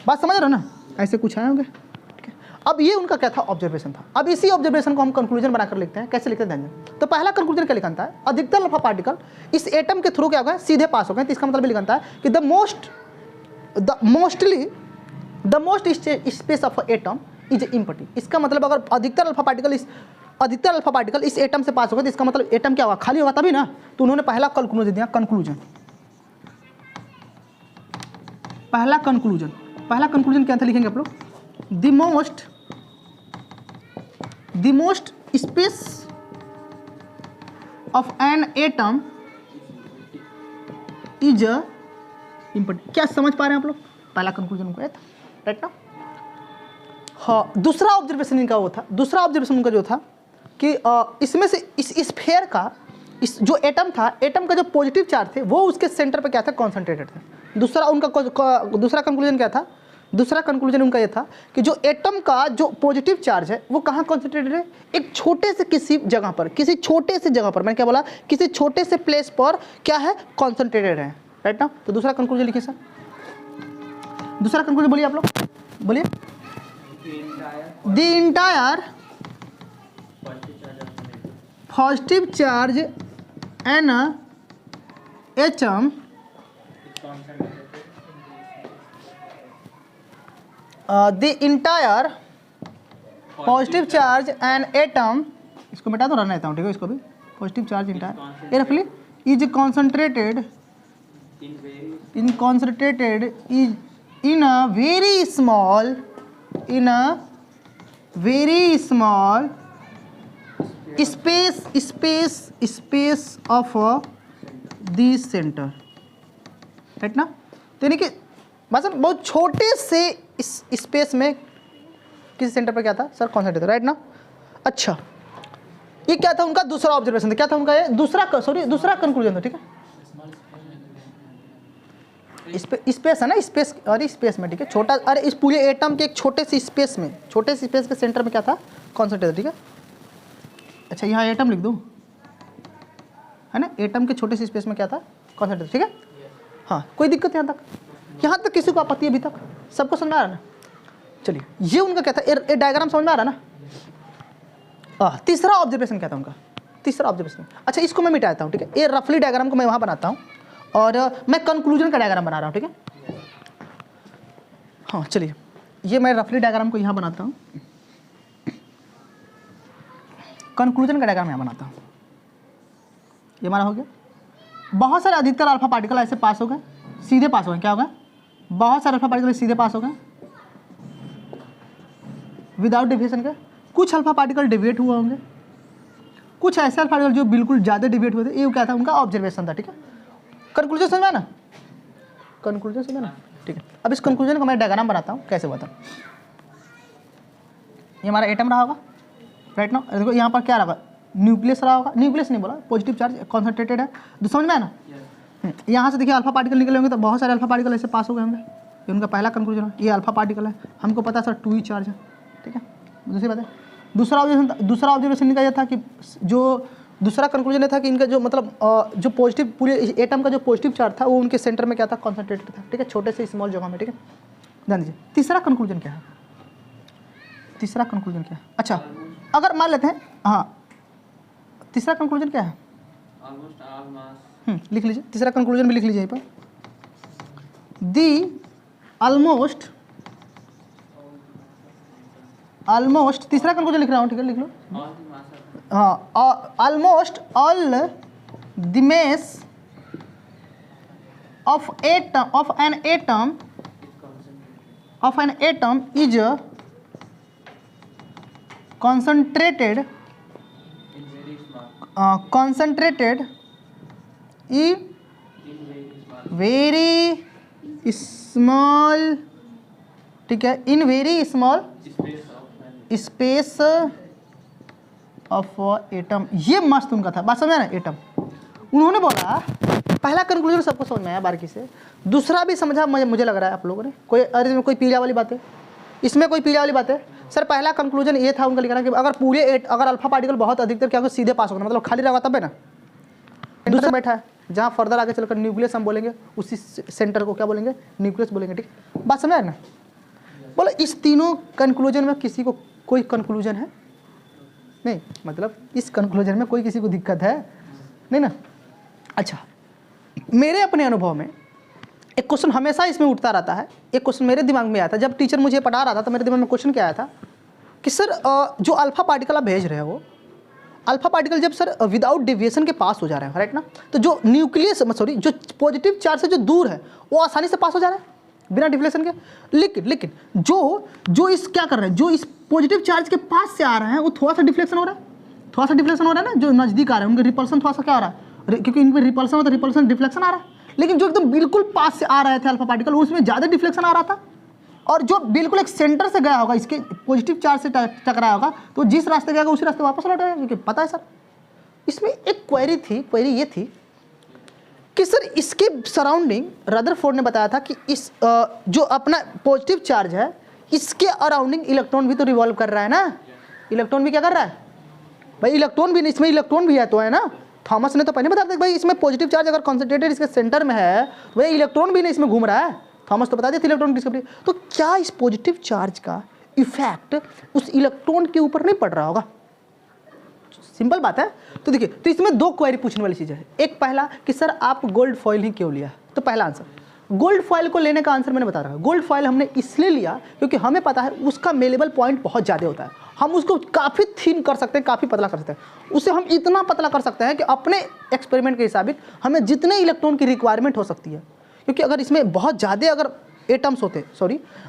बात समझ रहे हो ना, ऐसे कुछ आए होंगे। ठीक है, अब ये उनका क्या था, ऑब्जर्वेशन था। अब इसी ऑब्जर्वेशन को हम कंक्लूजन बनाकर लिखते हैं। कैसे लिखते हैं ध्यान दें। तो पहला कंक्लूजन क्या लिखा है, अधिकतर अल्फा पार्टिकल इस एटम के थ्रू क्या हो गए, सीधे पास हो गए। तो इसका मतलब लिखा है कि the most space of atom is empty. इसका मतलब अगर अधिकतर अल्फा पार्टिकल इस एटम से पास हो गए तो इसका मतलब एटम क्या होगा, खाली होगा तभी ना। तो उन्होंने पहला कंक्लूजन दिया, पहला कंक्लूजन क्या था, लिखेंगे आप लोग, the most space of an atom is empty. क्या समझ पा रहे हैं आप लोग, पहला कंक्लूजन उनका था, राइट ना। हाँ, दूसरा ऑब्जर्वेशन इनका वो था, दूसरा ऑब्जर्वेशन उनका जो था कि इसमें से इस स्फीयर का जो एटम था, एटम का जो पॉजिटिव चार्ज थे वो उसके सेंटर पे क्या था, कॉन्सेंट्रेटेड थे। दूसरा कंक्लूजन क्या था, दूसरा कंक्लूजन उनका ये था कि जो एटम का जो पॉजिटिव चार्ज है वो कहाँ कॉन्सेंट्रेटेड है, एक छोटे से किसी जगह पर, किसी छोटे से जगह पर, मैंने क्या बोला, किसी छोटे से प्लेस पर क्या है, कॉन्सेंट्रेटेड है, राइट ना। तो दूसरा कंक्लूजन लिखिए सर, दूसरा कंक्लूजन बोलिए आप लोग, बोलिए। The entire positive charge an atom the entire positive charge an atom, इसको मिटा दो, रन रहता हूँ, ठीक है, इसको भी पॉजिटिव चार्ज इंटायर ए रफली is concentrated is in a very small space of this centre, right ना। तो यानी कि मतलब बहुत छोटे से इस स्पेस में किसी सेंटर पर क्या था सर, कॉन्सेंट्रेट था, राइट ना। अच्छा, ये क्या था उनका दूसरा ऑब्जर्वेशन था, क्या था उनका ये दूसरा कंक्लूजन था, ठीक है। स्पेस है ना, स्पेस, अरे स्पेस में, ठीक है, छोटा, अरे इस पूरे एटम के एक छोटे से स्पेस के सेंटर में क्या था, कॉन्सेंट्रेट था, ठीक है। अच्छा, यहाँ एटम लिख दूँ, है ना, एटम के छोटे से स्पेस में क्या था, कॉन्सेंट्रेट, ठीक है। हाँ, कोई दिक्कत यहाँ तक किसी को आपत्ति अभी तक, सबको समझ में आ रहा ना। चलिए, ये उनका क्या था, ये डायग्राम समझ में आ रहा ना। तीसरा ऑब्जर्वेशन क्या था उनका, तीसरा ऑब्जर्वेशन, अच्छा इसको मैं मिटाता हूँ, ठीक है। ये रफली डायग्राम को मैं वहाँ बनाता हूँ और मैं कंक्लूजन का डायग्राम बना रहा हूँ, ठीक है। हाँ चलिए, ये मैं रफली डायग्राम को यहाँ बनाता हूँ, कंक्लूजन का डायग्राम यहाँ बनाता हूँ। ये हमारा हो गया। बहुत सारे अधिकतर अल्फा पार्टिकल ऐसे पास हो गए, सीधे पास हो गए, क्या हो गया, बहुत सारे अल्फा पार्टिकल सीधे पास हो गए विदाउट डिविएशन के। कुछ अल्फा पार्टिकल डिविएट हुए होंगे, कुछ ऐसे अल्फा पार्टिकल जो बिल्कुल ज़्यादा डिविएट हुए थे। ये क्या था, उनका ऑब्जर्वेशन था, ठीक है। कंक्लूजन समझा ना, कंक्लूजन समझा ना, ठीक है। अब इस कंक्लूजन का मैं डायग्राम बनाता हूँ, कैसे हुआ था। ये हमारा एटम रहा होगा, राइट ना। देखो यहाँ पर क्या रहा, न्यूक्लियस रहा होगा, न्यूक्लियस नहीं बोला, पॉजिटिव चार्ज कॉन्सेंट्रेटेड है, तो समझ में है ना। यहाँ से देखिए अल्फा पार्टिकल निकले होंगे, तो बहुत सारे अल्फा पार्टिकल ऐसे पास हो गए होंगे। ये उनका पहला कंक्लूजन है, ये अल्फा पार्टिकल है, हमको पता सर 2e चार्ज है, ठीक है। दूसरी बात है, दूसरा ऑब्जर्वेशन इनका यह था कि जो दूसरा कंक्लूजन था कि इनका जो मतलब जो पॉजिटिव, पूरे एटम का जो पॉजिटिव चार्ज था वो उनके सेंटर में क्या था, कॉन्सेंट्रेटेड था, ठीक है, छोटे से स्मॉल जगह में, ठीक है। ध्यान दीजिए, तीसरा कंक्लूजन क्या है, तीसरा कंक्लूजन क्या है। अच्छा, अगर मान लेते हैं, हाँ तीसरा कंक्लूजन क्या है, लिख लीजिए, तीसरा कंक्लूजन भी लिख लीजिए यहीं पर, दी ऑलमोस्ट तीसरा कंक्लूजन लिख रहा हूँ, ठीक है, लिख लो। हाँ, almost all the mass of an atom is concentrated in very small, ठीक है, in very small space of atom. ये मस्त उनका था, बात समझा ना। एटम उन्होंने बोला, पहला कंक्लूजन सबको समझ में आया बारीकी से, दूसरा भी समझा मुझे लग रहा है आप लोगों ने। कोई अरे इसमें कोई पीड़ा वाली बात है, इसमें कोई पीड़ा वाली बात है सर। पहला कंक्लूजन ये था उनका लिखना कि अगर अगर अल्फा पार्टिकल बहुत अधिकतर क्या होगा, सीधे पास होगा, मतलब खाली रहेगा तब है ना। दूसरा बैठा है, जहाँ फर्दर आगे चलकर न्यूक्लियस हम बोलेंगे, उसी सेंटर को क्या बोलेंगे, न्यूक्लियस बोलेंगे, ठीक। बात समझ आया ना। बोला इस तीनों कंक्लूजन में किसी को कोई कंक्लूजन है नहीं, मतलब इस कंक्लूजन में कोई किसी को दिक्कत है नहीं ना। अच्छा, मेरे अपने अनुभव में एक क्वेश्चन हमेशा इसमें उठता रहता है। एक क्वेश्चन मेरे दिमाग में आया था जब टीचर मुझे पढ़ा रहा था, तो मेरे दिमाग में क्वेश्चन क्या आया था कि सर जो अल्फा पार्टिकल आप भेज रहे हो, अल्फा पार्टिकल जब सर विदाउट डेविएशन के पास हो जा रहे हैं, राइट ना, तो जो न्यूक्लियस सॉरी जो पॉजिटिव चार्ज से जो दूर है वो आसानी से पास हो जा रहा है बिना डिफ्लेक्शन के। लेकिन जो इस क्या कर रहे हैं, जो इस पॉजिटिव चार्ज के पास से आ रहे हैं वो थोड़ा सा डिफ्लेक्शन हो रहा है, थोड़ा सा डिफ्लेक्शन हो रहा है ना। जो नजदीक आ रहे हैं उनके रिपल्सन थोड़ा सा क्या हो रहा है, क्योंकि इनमें रिपल्सन होता है, रिपल्सन डिफ्लेक्शन आ रहा है। लेकिन जो एकदम बिल्कुल पास से आ रहे थे अल्फा पार्टिकल, उसमें ज़्यादा डिफ्लेक्शन आ रहा था। और जो बिल्कुल एक सेंटर से गया होगा, इसके पॉजिटिव चार्ज से टकराया होगा, तो जिस रास्ते गया उसी रास्ते वापस लौट आएगा, क्योंकि पता है सर। इसमें एक क्वेरी ये थी कि सर इसके सराउंडिंग रदरफोर्ड ने बताया था कि इस जो अपना पॉजिटिव चार्ज है इसके अराउंडिंग इलेक्ट्रॉन भी तो रिवॉल्व कर रहा है ना। इलेक्ट्रॉन भी क्या कर रहा है भाई, इलेक्ट्रॉन भी, इसमें इलेक्ट्रॉन भी है तो है ना। थॉमस ने तो पहले बता दिया भाई इसमें पॉजिटिव चार्ज अगर कॉन्सेंट्रेटेड इसके सेंटर में है तो भाई इलेक्ट्रॉन भी नहीं इसमें घूम रहा है। थॉमस तो बता दिया इलेक्ट्रॉन डिस्कवरी। तो क्या इस पॉजिटिव चार्ज का इफेक्ट उस इलेक्ट्रॉन के ऊपर नहीं पड़ रहा होगा? सिंपल बात है। तो देखिए, तो इसमें दो क्वेरी पूछने वाली चीज़ है। एक पहला कि सर आप गोल्ड फॉइल ही क्यों लिया, तो पहला आंसर गोल्ड फॉइल को लेने का आंसर मैंने बता रहा। गोल्ड फॉइल हमने इसलिए लिया क्योंकि हमें पता है उसका मेलेबल पॉइंट बहुत ज़्यादा होता है। हम उसको काफ़ी थिन कर सकते हैं, काफ़ी पतला कर सकते हैं। उसे हम इतना पतला कर सकते हैं कि अपने एक्सपेरिमेंट के हिसाब से हमें जितने इलेक्ट्रॉन की रिक्वायरमेंट हो सकती है। क्योंकि अगर इसमें बहुत ज़्यादा अगर एटम्स होते,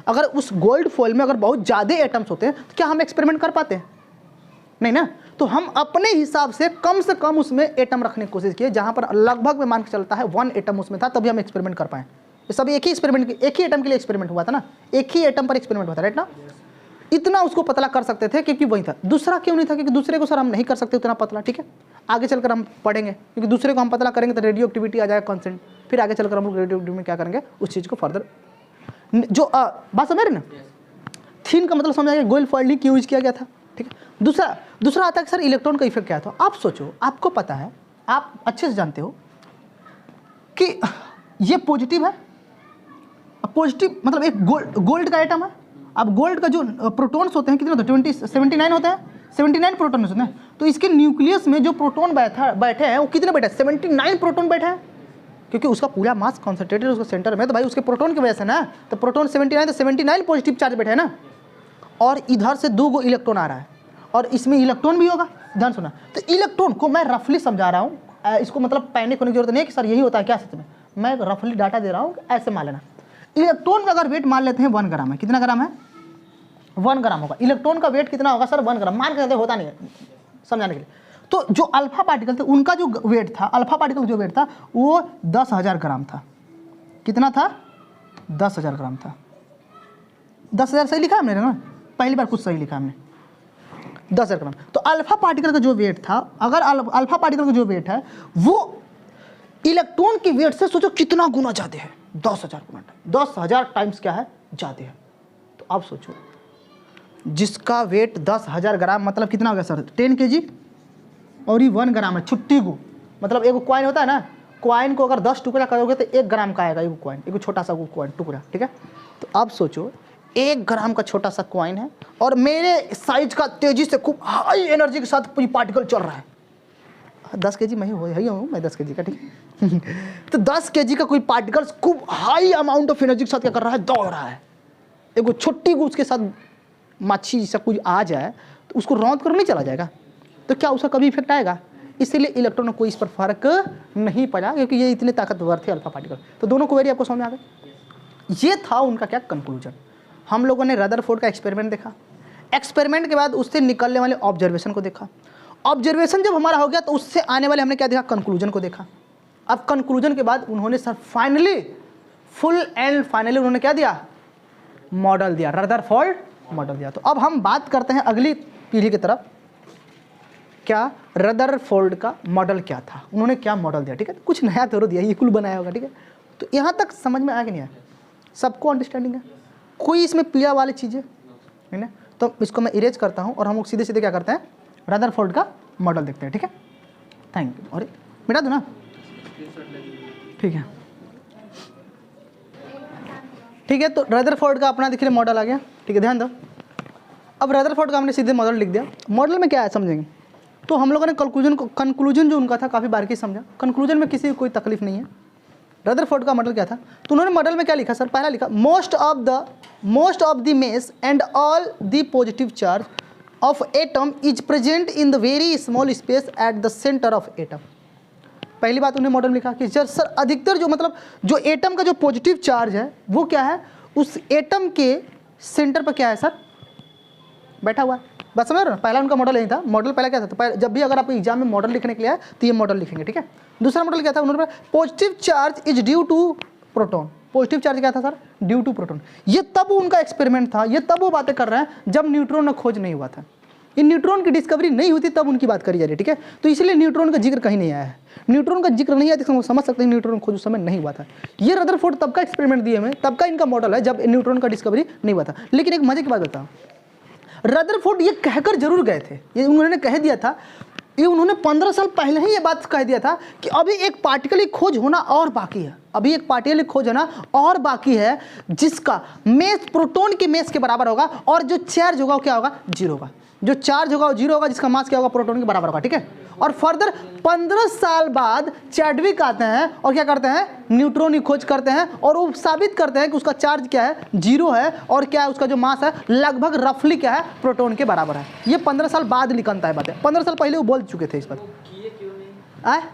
अगर उस गोल्ड फॉइल में अगर बहुत ज़्यादा एटम्स होते हैं तो क्या हम एक्सपेरिमेंट कर पाते हैं? नहीं ना। तो हम अपने हिसाब से कम उसमें एटम रखने की कोशिश किए, जहाँ पर लगभग में मान के चलता है 1 एटम उसमें था, तभी हम एक्सपेरिमेंट कर पाए। ये सब एक ही एटम के लिए एक्सपेरिमेंट हुआ था ना, एक ही एटम पर एक्सपेरिमेंट हुआ था, राइट ना। इतना उसको पतला कर सकते थे क्योंकि वही था। दूसरा क्यों नहीं था? क्योंकि दूसरे को सर हम नहीं कर सकते उतना पतला, ठीक है। आगे चलकर हम पढ़ेंगे, क्योंकि दूसरे को हम पतला करेंगे तो रेडियो एक्टिविटी आ जाएगा कॉन्सेंट, फिर आगे चलकर हम लोग रेडियो एक्टिविटी में क्या करेंगे उस चीज़ को फर्दर जो बात समझ रहे ना। थीन का मतलब समझ आएगा, गोल्ड फॉइल क्यों यूज किया गया था, ठीक है। दूसरा आता है कि सर इलेक्ट्रॉन का इफेक्ट क्या था। आप सोचो, आपको पता है, आप अच्छे से जानते हो कि ये पॉजिटिव है, पॉजिटिव मतलब एक गोल्ड का आइटम है। अब गोल्ड का जो प्रोटॉन्स होते हैं कितने होते हैं? 79 होते हैं, 79 प्रोटॉन होते हैं। तो इसके न्यूक्लियस में जो प्रोटॉन बैठे हैं वो कितने बैठे हैं? 79 प्रोटॉन बैठे हैं, क्योंकि उसका पूरा मास कॉन्सेंट्रेटेड उसके सेंटर में, तो भाई उसके प्रोटॉन की वजह से ना, तो प्रोटॉन 79 तो 79 पॉजिटिव चार्ज बैठे हैं ना। और इधर से 2 इलेक्ट्रॉन आ रहा है और इसमें इलेक्ट्रॉन भी होगा। ध्यान सुना, तो इलेक्ट्रॉन को मैं रफली समझा रहा हूँ, इसको मतलब पैनिक होने की जरूरत नहीं है कि सर यही होता है क्या सच में। मैं रफली डाटा दे रहा हूँ, ऐसे मान लेना। इलेक्ट्रॉन का अगर वेट मान लेते हैं 1 ग्राम है, कितना ग्राम है? 1 ग्राम होगा। इलेक्ट्रॉन का वेट कितना होगा सर? 1 ग्राम मान के होता नहीं है, समझाने के लिए। तो जो अल्फा पार्टिकल थे उनका जो वेट था, अल्फा पार्टिकल जो वेट था वो 10,000 ग्राम था। कितना था? 10,000 ग्राम था। 10,000 सही लिखा हमने ना, पहली बार कुछ सही लिखा हमने, 10,000 ग्राम। तो अल्फा पार्टिकल का जो वेट था, अगर अल्फा पार्टिकल का जो वेट है वो इलेक्ट्रॉन के वेट से सोचो कितना गुना ज़्यादा है? 10,000 गुना, 10,000 टाइम्स क्या है? ज़्यादा है। तो आप सोचो, जिसका वेट 10,000 ग्राम मतलब कितना हो गया सर? 10 kg, और ये 1 ग्राम है छुट्टी को। मतलब एक कॉइन होता है ना, कॉइन को अगर 10 टुकड़ा करोगे तो 1 ग्राम का आएगा एक कॉइन, एक छोटा सा कॉइन टुकड़ा, ठीक है। तो आप सोचो 1 ग्राम का छोटा सा कॉइन है और मेरे साइज का तेजी से खूब हाई एनर्जी के साथ कोई पार्टिकल चल रहा है। 10 kg मैं ही हूँ, मैं 10 kg का, ठीक है। तो 10 kg का कोई पार्टिकल खूब हाई अमाउंट ऑफ एनर्जी के साथ क्या कर रहा है? दौड़ रहा है। एक छुट्टी को उसके साथ माछी जैसा कुछ आ जाए तो उसको रौंद कर नहीं चला जाएगा, तो क्या उसका कभी इफेक्ट आएगा? इसीलिए इलेक्ट्रॉन को कोई इस पर फर्क नहीं पड़ा, क्योंकि ये इतने ताकतवर थे अल्फा पार्टिकल। तो दोनों क्वेरी आपको समझ में आ गई। ये था उनका क्या कंक्लूजन। हम लोगों ने रदरफोर्ड का एक्सपेरिमेंट देखा, एक्सपेरिमेंट के बाद उससे निकलने वाले ऑब्जर्वेशन को देखा। ऑब्जर्वेशन जब हमारा हो गया तो उससे आने वाले हमने क्या देखा? कंक्लूजन को देखा। अब कंक्लूजन के बाद उन्होंने सर फाइनली उन्होंने क्या दिया? मॉडल दिया, रदरफोर्ड मॉडल दिया। तो अब हम बात करते हैं अगली पीढ़ी की तरफ। क्या रदरफोर्ड का मॉडल क्या था? उन्होंने क्या मॉडल दिया, ठीक है। कुछ नया थोड़ा दिया, ये कुल बनाया होगा, ठीक है। तो यहाँ तक समझ में आया कि नहीं आया? सबको अंडरस्टैंडिंग है? कोई इसमें पीड़ा वाली चीज़ें है ना? तो इसको मैं इरेज करता हूँ और हम लोग सीधे सीधे क्या करते हैं? रदरफोर्ड का मॉडल देखते हैं, ठीक है। Thank you. और मिटा दो ना, ठीक है। ठीक है, तो रदरफोर्ड का अपना देखिए मॉडल आ गया, ठीक है। ठीक है, ध्यान दो। अब रदरफोर्ड का हमने सीधे मॉडल लिख दिया। मॉडल में क्या है समझेंगे। तो हम लोगों ने कंक्लूजन जो उनका था काफ़ी बारीकी समझा। कंक्लूजन में किसी को कोई तकलीफ नहीं है। रदरफोर्ड का मॉडल क्या था, तो उन्होंने मॉडल में क्या लिखा सर, पहला लिखा most of the mess and all the positive charge of atom is present in the very small space at the centre of atom. पहली बात उन्हें मॉडल में लिखा कि सर अधिकतर जो मतलब जो एटम का जो पॉजिटिव चार्ज है वो क्या है, उस एटम के सेंटर पर क्या है सर, बैठा हुआ है। बस समझ रहे हो, पहला उनका मॉडल यही था। मॉडल पहला क्या था, तो पहले जब भी अगर आपको एग्जाम में मॉडल लिखने के लिए आए तो ये मॉडल लिखेंगे, ठीक है। दूसरा मॉडल क्या था उन्होंने, positive charge is due to proton. Positive charge क्या था सर, ड्यू टू प्रोटॉन। ये तब उनका एक्सपेरिमेंट था, ये तब वो बातें कर रहे हैं जब न्यूट्रॉन का खोज नहीं हुआ था। इन न्यूट्रॉन की डिस्कवरी नहीं हुई थी तब उनकी बात करी जा रही है, ठीक है। तो इसलिए न्यूट्रॉन का जिक्र कहीं नहीं आया है। न्यूट्रॉन का जिक्र नहीं आया तो समझ सकते हैं न्यूट्रॉन खोज उस समय नहीं हुआ था। ये रदरफोर्ड तब का एक्सपेरिमेंट दिए हमें, तब का इनका मॉडल है जब न्यूट्रॉन का डिस्कवरी नहीं हुआ था। लेकिन एक मजे की बात बताऊँ, रदरफोर्ड ये कहकर जरूर गए थे, ये उन्होंने कह दिया था, ये उन्होंने 15 साल पहले ही ये बात कह दिया था कि अभी एक पार्टिकल की खोज होना और बाकी है, अभी एक पार्टिकल की खोज होना और बाकी है जिसका मेस प्रोटॉन के मेस के बराबर होगा और जो चार्ज होगा वो क्या होगा, जीरो होगा। जो चार्ज होगा वो जीरो होगा, जिसका मास क्या होगा, प्रोटॉन के बराबर होगा, ठीक है। और फर्दर 15 साल बाद चैडविक आते हैं और क्या करते हैं, न्यूट्रॉन की खोज करते हैं और वो साबित करते हैं कि उसका चार्ज क्या है, जीरो है, और क्या है उसका जो मास है लगभग रफली क्या है, प्रोटॉन के बराबर है। ये 15 साल बाद निकलता है बातें, 15 साल पहले वो बोल चुके थे इस पर।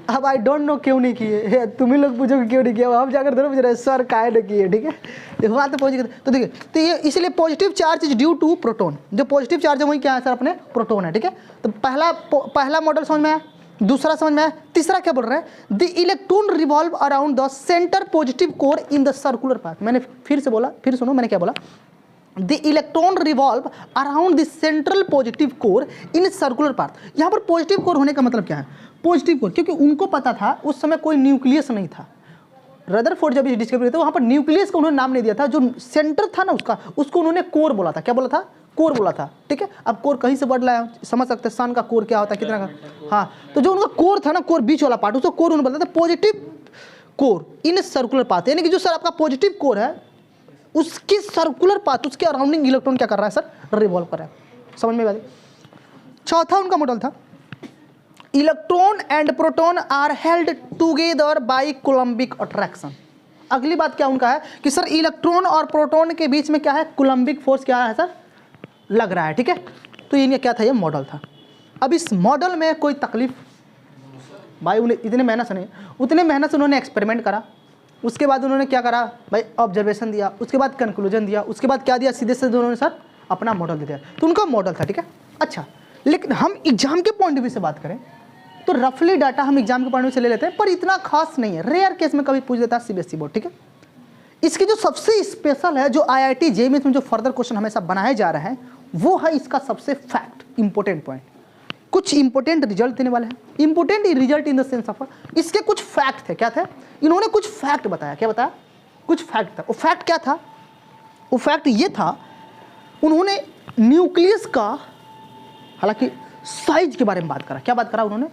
अब आई डोंट नो क्यों नहीं किए, तुम ही लोग पूछोगे क्यों नहीं किया, हम जाकर थोड़ा पूछ रहे सर काहे नहीं किए, ठीक है। देखो बात पहुंच गई। तो देखिए, तो ये इसलिए positive charge is due to proton. जो पॉजिटिव चार्ज है वही क्या है सर, अपने प्रोटॉन है, ठीक है। तो पहला मॉडल समझ में आया, दूसरा समझ में आया, तीसरा क्या बोल रहे हैं, the electron revolve around the centre positive core in the circular path. मैंने फिर से बोला, फिर सुनो मैंने क्या बोला, the electron revolve around the central positive core in circular path. यहाँ पर पॉजिटिव कोर होने का मतलब क्या है, पॉजिटिव कोर, क्योंकि उनको पता था उस समय कोई न्यूक्लियस नहीं था। रदरफोर्ड जब डिस्कवरी था वहाँ पर न्यूक्लियस को उन्होंने नाम नहीं दिया था, जो सेंटर था ना उसको उन्होंने कोर बोला था। क्या बोला था, कोर बोला था, ठीक है। अब कोर कहीं से वर्ड लाया, समझ सकते हैं सन का कोर क्या होता है, कितना का, हाँ। तो जो उनका कोर था ना, कोर बीच वाला पार्ट, उसको कोर उन्होंने बोला था positive core in circular path. यानी कि जो सर आपका पॉजिटिव कोर है उसकी सर्कुलर पाथ, उसके अराउंडिंग इलेक्ट्रॉन क्या कर रहा है सर, रिवॉल्व कर रहा है। समझ में बात। चौथा उनका मॉडल था, electron and proton are held together by coulombic attraction. अगली बात क्या उनका है कि सर इलेक्ट्रॉन और प्रोटॉन के बीच में क्या है, कूलम्बिक फोर्स क्या है सर, लग रहा है, ठीक है। तो ये क्या था, ये मॉडल था। अब इस मॉडल में कोई तकलीफ भाई, उन्हें इतने मेहनत से नहीं, उतने मेहनत से उन्होंने एक्सपेरिमेंट करा, उसके बाद उन्होंने क्या करा भाई, ऑब्जर्वेशन दिया, उसके बाद कंक्लूजन दिया, उसके बाद क्या दिया, सीधे सीधे उन्होंने सर अपना मॉडल दे दिया। तो उनका मॉडल था, ठीक है। अच्छा, लेकिन हम एग्जाम के पॉइंट ऑफ व्यू से बात करें तो रफली डाटा हम एग्जाम के पॉइंट ऑफ व्यू से ले लेते हैं, पर इतना खास नहीं है, रेयर केस में कभी पूछ देता है सीबीएसई बोर्ड, ठीक है। इसकी जो सबसे स्पेशल है, जो IIT JEE में जो फर्दर क्वेश्चन हमेशा बनाए जा रहे हैं, वो है इसका सबसे फैक्ट, इंपॉर्टेंट पॉइंट। कुछ इंपॉर्टेंट रिजल्ट देने वाले हैं, important result in the sense of इसके कुछ फैक्ट थे। क्या थे, इन्होंने कुछ फैक्ट बताया। क्या बताया, कुछ फैक्ट था। वो फैक्ट क्या था, वो फैक्ट ये था, उन्होंने न्यूक्लियस का हालांकि साइज के बारे में बात करा। क्या बात करा उन्होंने,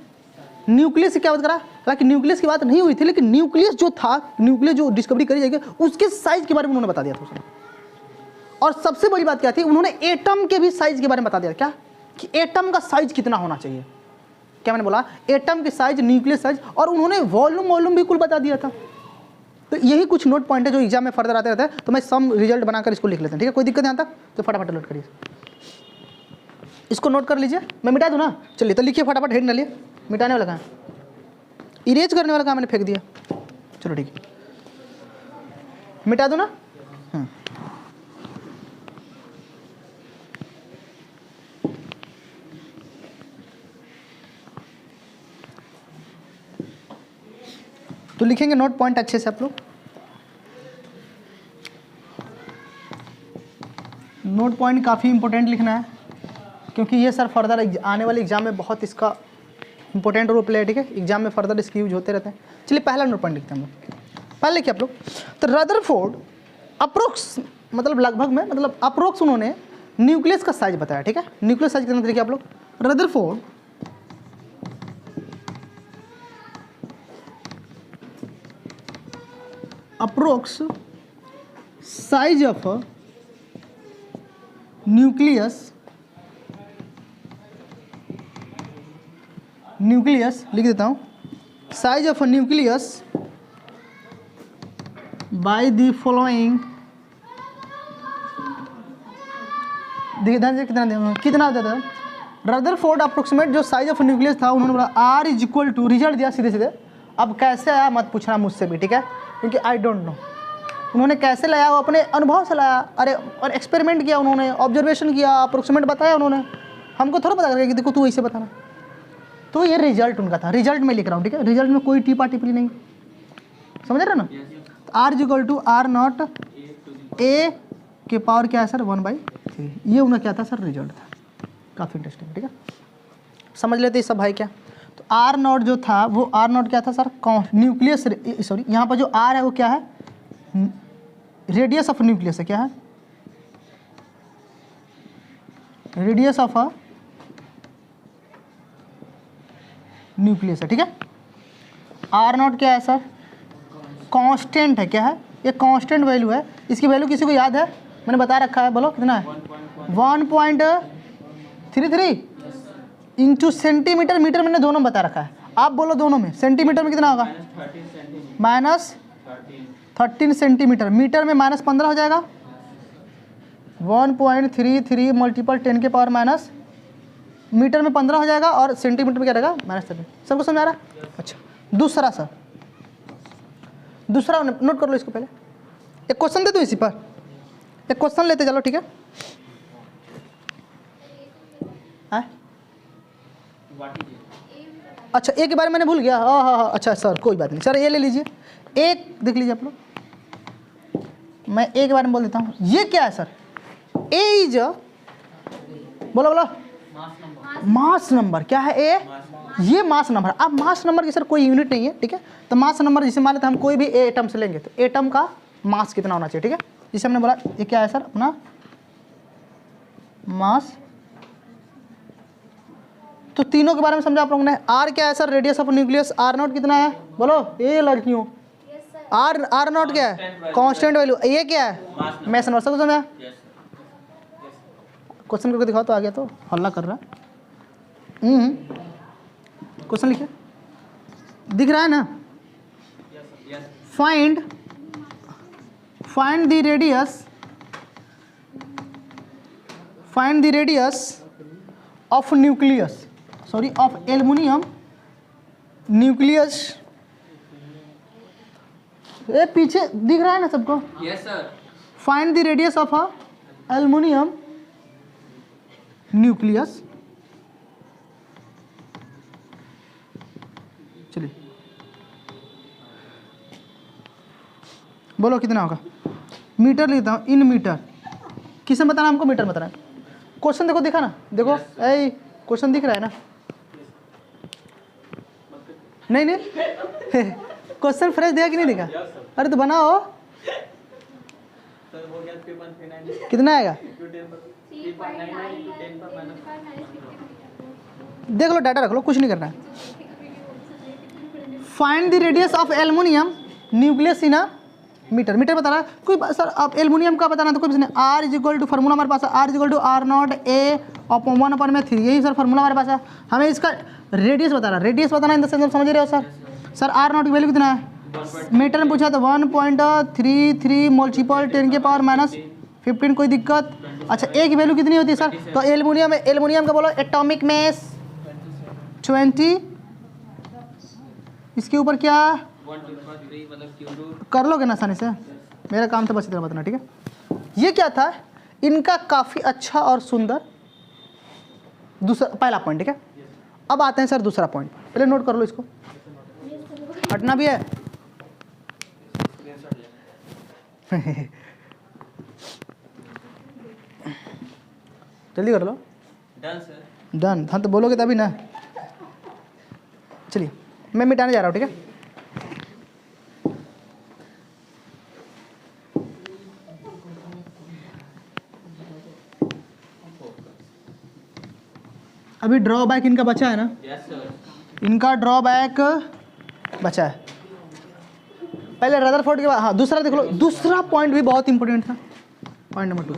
न्यूक्लियस से क्या बात करा, हालांकि न्यूक्लियस की बात नहीं हुई थी, लेकिन न्यूक्लियस जो था, न्यूक्लियस जो डिस्कवरी करी जाएगी उसके साइज के बारे में उन्होंने बता दिया था उसने। और सबसे बड़ी बात क्या थी, उन्होंने एटम के भी साइज के बारे में बता दिया। क्या कि एटम का साइज कितना होना चाहिए, क्या मैंने बोला, एटम के साइज, न्यूक्लियस साइज, और उन्होंने वॉल्यूम भी कुल बता दिया था। तो यही कुछ नोट पॉइंट है जो एग्जाम में फर्दर आते रहते हैं। तो मैं सम रिजल्ट बनाकर इसको लिख लेते हैं, ठीक है। कोई दिक्कत यहाँ तक, तो फटाफट नोट करिए, इसको नोट कर लीजिए। मैं मिटा दूँ ना, चलिए तो लिखिए फटाफट, हेड डालिए। मिटाने वाला कहाँ, इरेज करने वाला कहाँ, मैंने फेंक दिया। चलो ठीक है, मिटा दूँ ना। तो लिखेंगे नोट पॉइंट अच्छे से आप लोग। नोट पॉइंट काफ़ी इंपॉर्टेंट लिखना है, क्योंकि ये सर फर्दर आने वाले एग्जाम में बहुत इसका इंपॉर्टेंट रोल प्ले है, ठीक है। एग्जाम में फर्दर इसके यूज होते रहते हैं। चलिए पहला नोट पॉइंट लिखते हैं हम लोग, पहले लिखिए आप लोग। तो रदरफोर्ड अप्रोक्स मतलब लगभग में, मतलब अप्रोक्स उन्होंने न्यूक्लियस का साइज बताया, ठीक है। न्यूक्लियस साइज कितना देखिए आप लोग, Rutherford approx size of nucleus लिख देता हूँ, size of nucleus by the following, देखिए ध्यान से कितना देता है रदरफोर्ड अप्रोक्सीमेट जो साइज ऑफ न्यूक्लियस था उन्होंने बोला r is equal to, result दिया सीधे सीधे। अब कैसे आया मत पूछना मुझसे भी, ठीक है, क्योंकि आई डोंट नो उन्होंने कैसे लाया, वो अपने अनुभव से लाया। अरे और एक्सपेरिमेंट किया उन्होंने, ऑब्जर्वेशन किया, अप्रोक्सीमेट बताया उन्होंने, हमको थोड़ा पता करके कि देखो तू ऐसे बताना। तो ये रिजल्ट उनका था, रिजल्ट में लिख रहा हूँ, ठीक है, रिजल्ट में कोई टीपा टिप्पणी नहीं, समझ रहे ना। R is equal to r not A के पावर क्या है सर 1/3, ये उनका क्या था सर रिजल्ट था। काफ़ी इंटरेस्टिंग, ठीक है, समझ लेते हैं सब भाई क्या। तो आर नॉट जो था वो आर नॉट क्या था सर, न्यूक्लियस, सॉरी यहाँ पर जो आर है वो क्या है, रेडियस ऑफ न्यूक्लियस है, क्या है, रेडियस ऑफ अ न्यूक्लियस है, ठीक है। आर नॉट क्या है सर, कांस्टेंट है, क्या है, ये कांस्टेंट वैल्यू है। इसकी वैल्यू किसी को याद है, मैंने बता रखा है, बोलो कितना है, 1.33 इंटू सेंटीमीटर, मीटर मैंने दोनों बता रखा है, आप बोलो दोनों में, सेंटीमीटर में कितना होगा, -13 सेंटीमीटर, मीटर में -15 हो जाएगा, 1.33 मल्टीपल 10 के पावर माइनस, मीटर में 15 हो जाएगा और सेंटीमीटर में क्या रहेगा -13। सबको समझ आ रहा है। अच्छा दूसरा सर, दूसरा नोट कर लो इसको, पहले एक क्वेश्चन दे दो इसी पर, एक क्वेश्चन लेते चलो, ठीक है। अच्छा ए के बारे में मैंने भूल गया, हाँ, अच्छा सर कोई बात नहीं सर, ये ले लीजिए, एक देख लीजिए आप लोग, मैं ए के बारे में बोल देता हूँ। ये क्या है सर, ए इज, बोलो बोलो, मास नंबर, क्या है ए, ये मास नंबर। अब मास नंबर की सर कोई यूनिट नहीं है, ठीक है, तो मास नंबर जिसे मान लेते हैं हम, कोई भी ए एटम से लेंगे तो एटम का मास कितना होना चाहिए, ठीक है, जिसे हमने बोला ये क्या है सर अपना मास। तो तीनों के बारे में समझा आप लोगों ने। आर क्या है sir, radius of nucleus, r not कितना है, बोलो ये लड़कियों, आर नॉट क्या है, कांस्टेंट वैल्यू, ये क्या है मैस नंबर, सब समझा। क्वेश्चन करके दिखाओ तो आ गया, तो हल्ला कर रहा है, क्वेश्चन लिखिए, दिख रहा है ना, find the radius of nucleus, sorry of aluminium nucleus, ये पीछे दिख रहा है ना सबको, yes sir. Find the radius of a aluminium nucleus, चलिए बोलो कितना होगा, मीटर लिखता हूँ, इन मीटर, किसे बताना हमको, मीटर बताना है। क्वेश्चन देखो, दिखा ना, देखो ऐ क्वेश्चन दिख रहा है ना, नहीं क्वेश्चन फ्रेश दिखा कि नहीं दिखा, अरे तो बनाओ, कितना आएगा देख लो, डाटा रख लो, कुछ नहीं करना है। Find the radius of aluminium nucleus in metre, metre बताना कोई सर, आप एल्युमिनियम का बताना तो कोई नहीं, r is equal to, formula हमारे पास है, r is equal to r not A upon 1/3, यही सर फार्मूला हमारे पास है। हमें इसका रेडियस बताना, रेडियस बताना इन द सेंस, समझ रहे हो सर। सर आर नॉट की वैल्यू कितना है, मीटर में पूछा तो 1.33 मल्टीपल 10 के पावर -15, कोई दिक्कत। अच्छा ए की वैल्यू कितनी होती है सर, तो एल्युमिनियम का बोलो एटॉमिक मास 20, इसके ऊपर क्या कर लोगे ना आसानी से, मेरा काम था बस इतना बताना, ठीक है। ये क्या था इनका, काफ़ी अच्छा और सुंदर दूसरा पहला पॉइंट, ठीक है। अब आते हैं सर दूसरा पॉइंट, पहले नोट कर लो इसको, हटना भी है जल्दी कर लो, डन सर, डन, हाँ तो बोलोगे तभी ना। चलिए मैं मिटाने जा रहा हूँ, ठीक है। अभी ड्रॉबैक इनका बचा है ना, यस सर, इनका ड्रॉबैक बचा है। पहले रदरफोर्ड के बाद, हाँ दूसरा देख लो, दूसरा पॉइंट भी बहुत इंपॉर्टेंट था, पॉइंट नंबर 2।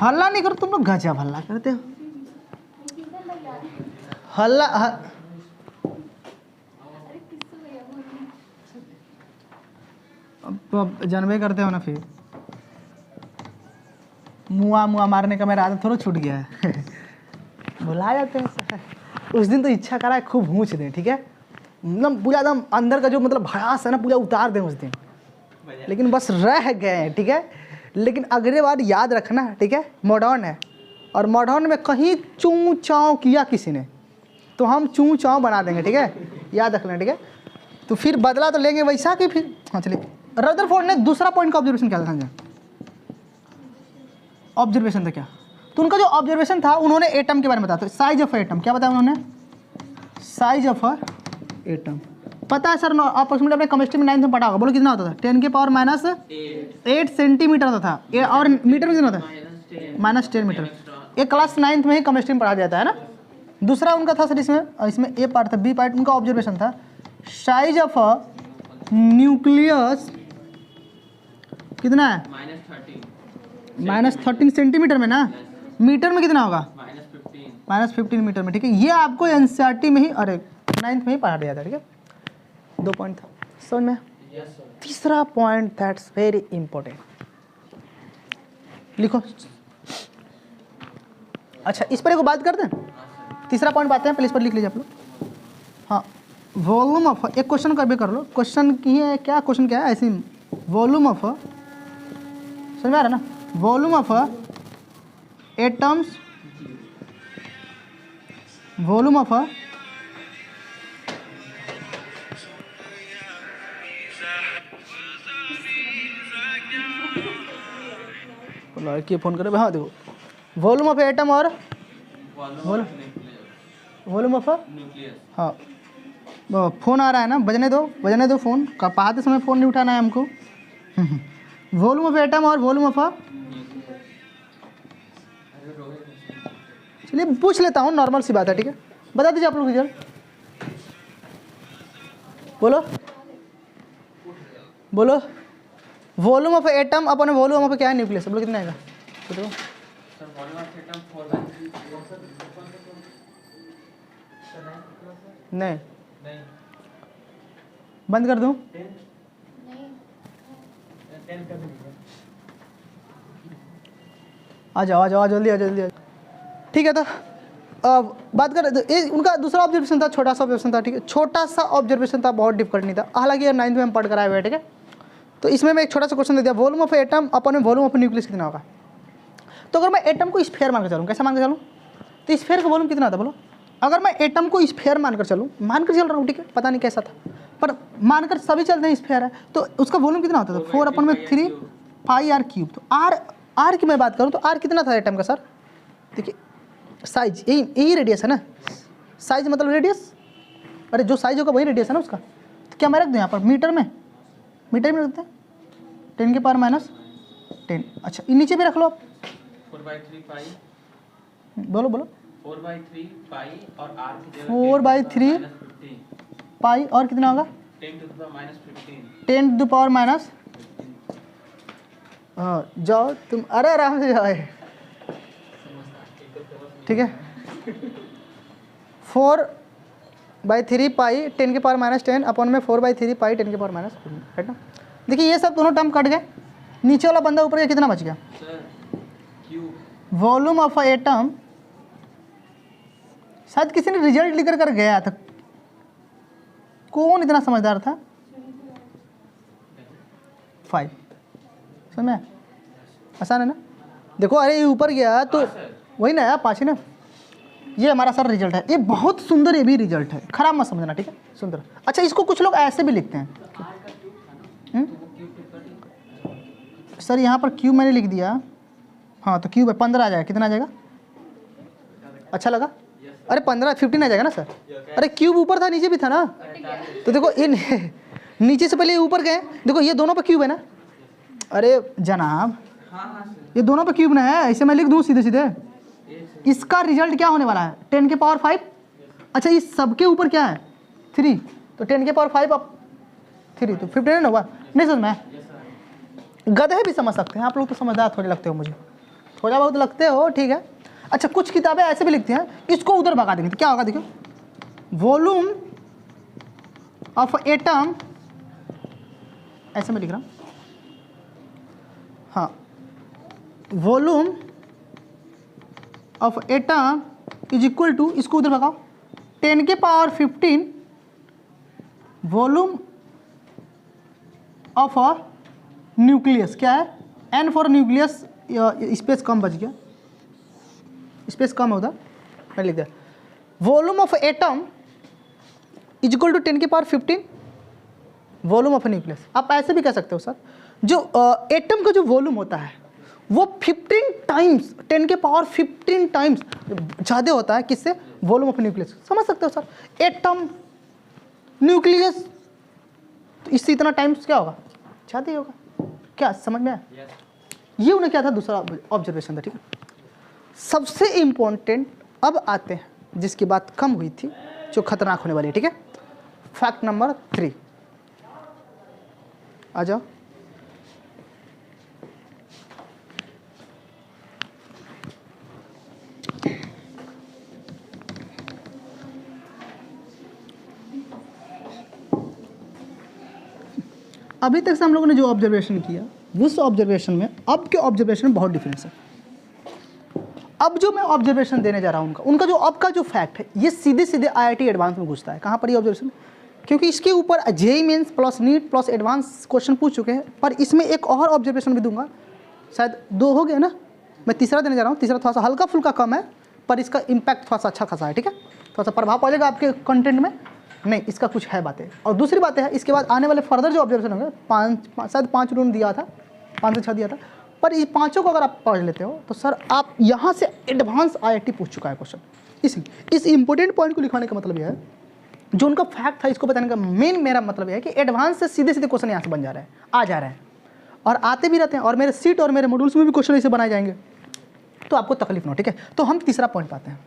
हल्ला नहीं करो तुम लोग, गजब हल्ला करते हो। हल्ला अब जानवे करते हो ना, फिर मुआ मुआ मारने का मेरा आदत थोड़ा छूट गया है। बुला जाते हैं उस दिन तो इच्छा करा है खूब भूंच दें, ठीक है, एकदम पूरा एकदम अंदर का जो मतलब भयास है ना पूरा उतार दें उस दिन, लेकिन बस रह गए, ठीक है। लेकिन अगले बार याद रखना, ठीक है, मॉडर्न है और मॉडर्न में कहीं चूं चाव किया किसी ने तो हम चूं चाव बना देंगे, ठीक है, याद रखना, ठीक है। तो फिर बदला तो लेंगे वैसा कि फिर, हाँ चलिए। रदरफोर्ड ने दूसरा पॉइंट का ऑब्जर्वेशन क्या था, ऑब्जर्वेशन था क्या, तो उनका जो ऑब्जर्वेशन था उन्होंने एटम के बारे में बताया, साइज ऑफ एटम क्या बताया उन्होंने, साइज ऑफ एटम। पता है सर, अप्रोक्सीमेटली अपने केमिस्ट्री में 9th में पढ़ा होगा, बोलो कितना होता था, 10 के पावर -8 सेंटीमीटर होता था, और मीटर में कितना होता है, -10 मीटर। ये क्लास 9th में ही केमिस्ट्री में पढ़ा जाता है ना। दूसरा उनका था सर, इसमें ए पार्ट था, बी पार्ट उनका ऑब्जर्वेशन था, साइज ऑफ न्यूक्लियस कितना है, -13 सेंटीमीटर में ना, मीटर में कितना होगा, -15 मीटर में, ठीक है। ये आपको एनसीईआरटी में ही, अरे 9th में ही पढ़ा दिया था, ठीक है। 2 पॉइंट था समझ में। तीसरा पॉइंट दैट्स वेरी इंपॉर्टेंट, लिखो। अच्छा इस पर एक बात करते हैं, तीसरा पॉइंट बात है, पहले इस पर लिख लीजिए आप लोग। हाँ, वॉल्यूम ऑफ, एक क्वेश्चन का भी कर लो, क्वेश्चन की है क्या, क्वेश्चन क्या है ऐसी, वॉल्यूम ऑफ, समझ में आ रहा है ना, volume of atoms, volume of लड़की फोन करे, हाँ देखो, वॉल्यूम ऑफ एटम और वॉल्यूम ऑफ, हाँ फोन आ रहा है ना, बजने दो फोन का, पढ़ाते समय फोन नहीं उठाना है हमको। वॉल्यूम ऑफ एटम और वॉल्यूम ऑफ, चलिए पूछ लेता हूँ, नॉर्मल सी बात है, ठीक है, बता दीजिए आप लोग रिजल्ट, बोलो बोलो। Volume of atom upon volume of क्या है, न्यूक्लियस, बोलो कितना आएगा, तो नहीं बंद कर दूं, आ जाओ जल्दी आ जल्दी, ठीक है। तो अब बात करें, उनका दूसरा ऑब्जर्वेशन था, छोटा सा ऑब्जर्वेशन था, ठीक है, छोटा सा ऑब्जर्वेशन था, बहुत डिफिकल्ट नहीं था, हालांकि ये 9th में हम पढ़ कर आए हुए, ठीक है। तो इसमें मैं एक छोटा सा क्वेश्चन दे दिया, volume of atom upon volume of nucleus कितना होगा। तो अगर मैं एटम को स्फीयर मानकर चलूँ, कैसा मानकर चलूँ, तो स्फीयर का वॉल्यूम कितना आता, बोलो। अगर मैं एटम को स्फीयर मानकर चल रहा हूँ, ठीक है, पता नहीं कैसा था, पर मानकर सभी चलते हैं स्फीयर है, तो उसका वॉल्यूम कितना होता था, 4/3 πr³। तो आर की मैं बात करूँ तो आर कितना था एटम का सर, देखिए साइज, यही रेडियस है ना, साइज मतलब रेडियस, अरे जो साइज होगा वही रेडियस है ना उसका। तो क्या मैं रख दूँ यहाँ पर मीटर में रखते हैं, 10 के पावर -10। अच्छा नीचे भी रख लो आप, 4/3 पाई, बोलो 4/3 पाई और r की जगह 4/3 पाई और कितना होगा, 10 to the power -15, 10 to the power -, हाँ जाओ तुम, अरे आराम से जाओ, ठीक है। 4/3 पाई 10 के पावर -10 अपन में 4/3 पाई 10 के पावर -15, राइट ना। देखिए ये सब दोनों टर्म कट गए, नीचे वाला बंदा ऊपर का कितना बच गया, वॉल्यूम ऑफ एटम, शायद किसी ने रिजल्ट लिख कर गया था, कौन इतना समझदार था, 5, समझ में आसान है ना। देखो अरे ये ऊपर गया तो वही ना यार, 5 ही ना। ये हमारा सर रिजल्ट है, ये बहुत सुंदर, ये भी रिजल्ट है, खराब मत समझना, ठीक है, सुंदर। अच्छा इसको कुछ लोग ऐसे भी लिखते हैं, सर यहाँ पर क्यूब मैंने लिख दिया, हाँ तो क्यूब है, 15 आ जाएगा, कितना आ जाएगा, अच्छा लगा, अरे 15 आ जाएगा ना सर। अरे क्यूब ऊपर था नीचे भी था ना, तो देखो ये नीचे से पहले ये ऊपर गए, देखो ये दोनों पे क्यूब है ना, अरे जनाब ये दोनों पे क्यूब ना है, ऐसे मैं लिख दूँ सीधे सीधे, इसका रिजल्ट क्या होने वाला है, 10 के पावर 5। अच्छा इस सबके ऊपर क्या है, 3, तो 10 के पावर 5 अब 3 तो 15 होगा, नहीं समझ में, गधे भी समझ सकते हैं, आप लोग तो समझदार थोड़े लगते हो मुझे, थोड़ा बहुत लगते हो, ठीक है। अच्छा, कुछ किताबें ऐसे भी लिखती हैं, इसको उधर भगा देंगे तो क्या होगा, देखो, वॉल्यूम ऑफ एटम, ऐसे में लिख रहा हूँ, हाँ, volume of atom is equal to, इसको उधर भगाओ, 10 के power 15 volume of a nucleus. क्या है, एन फॉर न्यूक्लियस, स्पेस कम बच गया, स्पेस कम होता, मैं लिख दिया, volume of atom is equal to 10 के पावर 15 वॉल्यूम ऑफ न्यूक्लियस। आप ऐसे भी कह सकते हो सर, जो एटम का जो वॉल्यूम होता है वो 15 टाइम्स, 10 के पावर 15 टाइम्स ज़्यादा होता है किससे, वॉल्यूम ऑफ न्यूक्लियस। समझ सकते हो सर, एटम, न्यूक्लियस, तो इससे इतना टाइम्स क्या होगा, ज़्यादा ही होगा। क्या समझ में आया? ये उन्हें क्या था, दूसरा ऑब्जर्वेशन था, ठीक है। सबसे इम्पोर्टेंट अब आते हैं जिसकी बात कम हुई थी, जो खतरनाक होने वाली है, ठीक है। फैक्ट नंबर 3 आ जाओ। अभी तक से हम लोगों ने जो ऑब्जर्वेशन किया, उस ऑब्जर्वेशन में अब के ऑब्जर्वेशन में बहुत डिफरेंस है। अब जो मैं ऑब्जर्वेशन देने जा रहा हूँ उनका जो अब का जो फैक्ट है, ये सीधे सीधे IIT एडवांस में घुसता है। कहाँ पर ये ऑब्जर्वेशन, क्योंकि इसके ऊपर JEE mains plus NEET plus advance question पूछ चुके हैं, पर इसमें एक और ऑब्जर्वेशन भी दूंगा, शायद 2 हो गया ना, मैं तीसरा देने जा रहा हूँ। तीसरा थोड़ा सा हल्का फुल्का कम है, पर इसका इम्पैक्ट थोड़ा सा अच्छा खासा है, ठीक है। थोड़ा सा प्रभाव पड़ेगा आपके कंटेंट में, नहीं इसका कुछ है बातें। और दूसरी बात है, इसके बाद आने वाले फर्दर जो ऑब्जर्वेशन होंगे, शायद 5 उन्होंने दिया था, 5 से 6 दिया था, पर इस 5 को अगर आप पढ़ लेते हो तो सर आप यहाँ से एडवांस IIT पूछ चुका है क्वेश्चन। इस इंपॉर्टेंट पॉइंट को लिखाने का मतलब यह है, जो उनका फैक्ट था इसको बताने का मेन मेरा मतलब यह है कि एडवांस से सीधे सीधे क्वेश्चन यहाँ से बन जा रहे हैं, आ जा रहे हैं, और आते भी रहते हैं, और मेरे सीट और मेरे मॉड्यूल्स में भी क्वेश्चन ऐसे बनाए जाएंगे, तो आपको तकलीफ ना हो, ठीक है। तो हम तीसरा पॉइंट पाते हैं।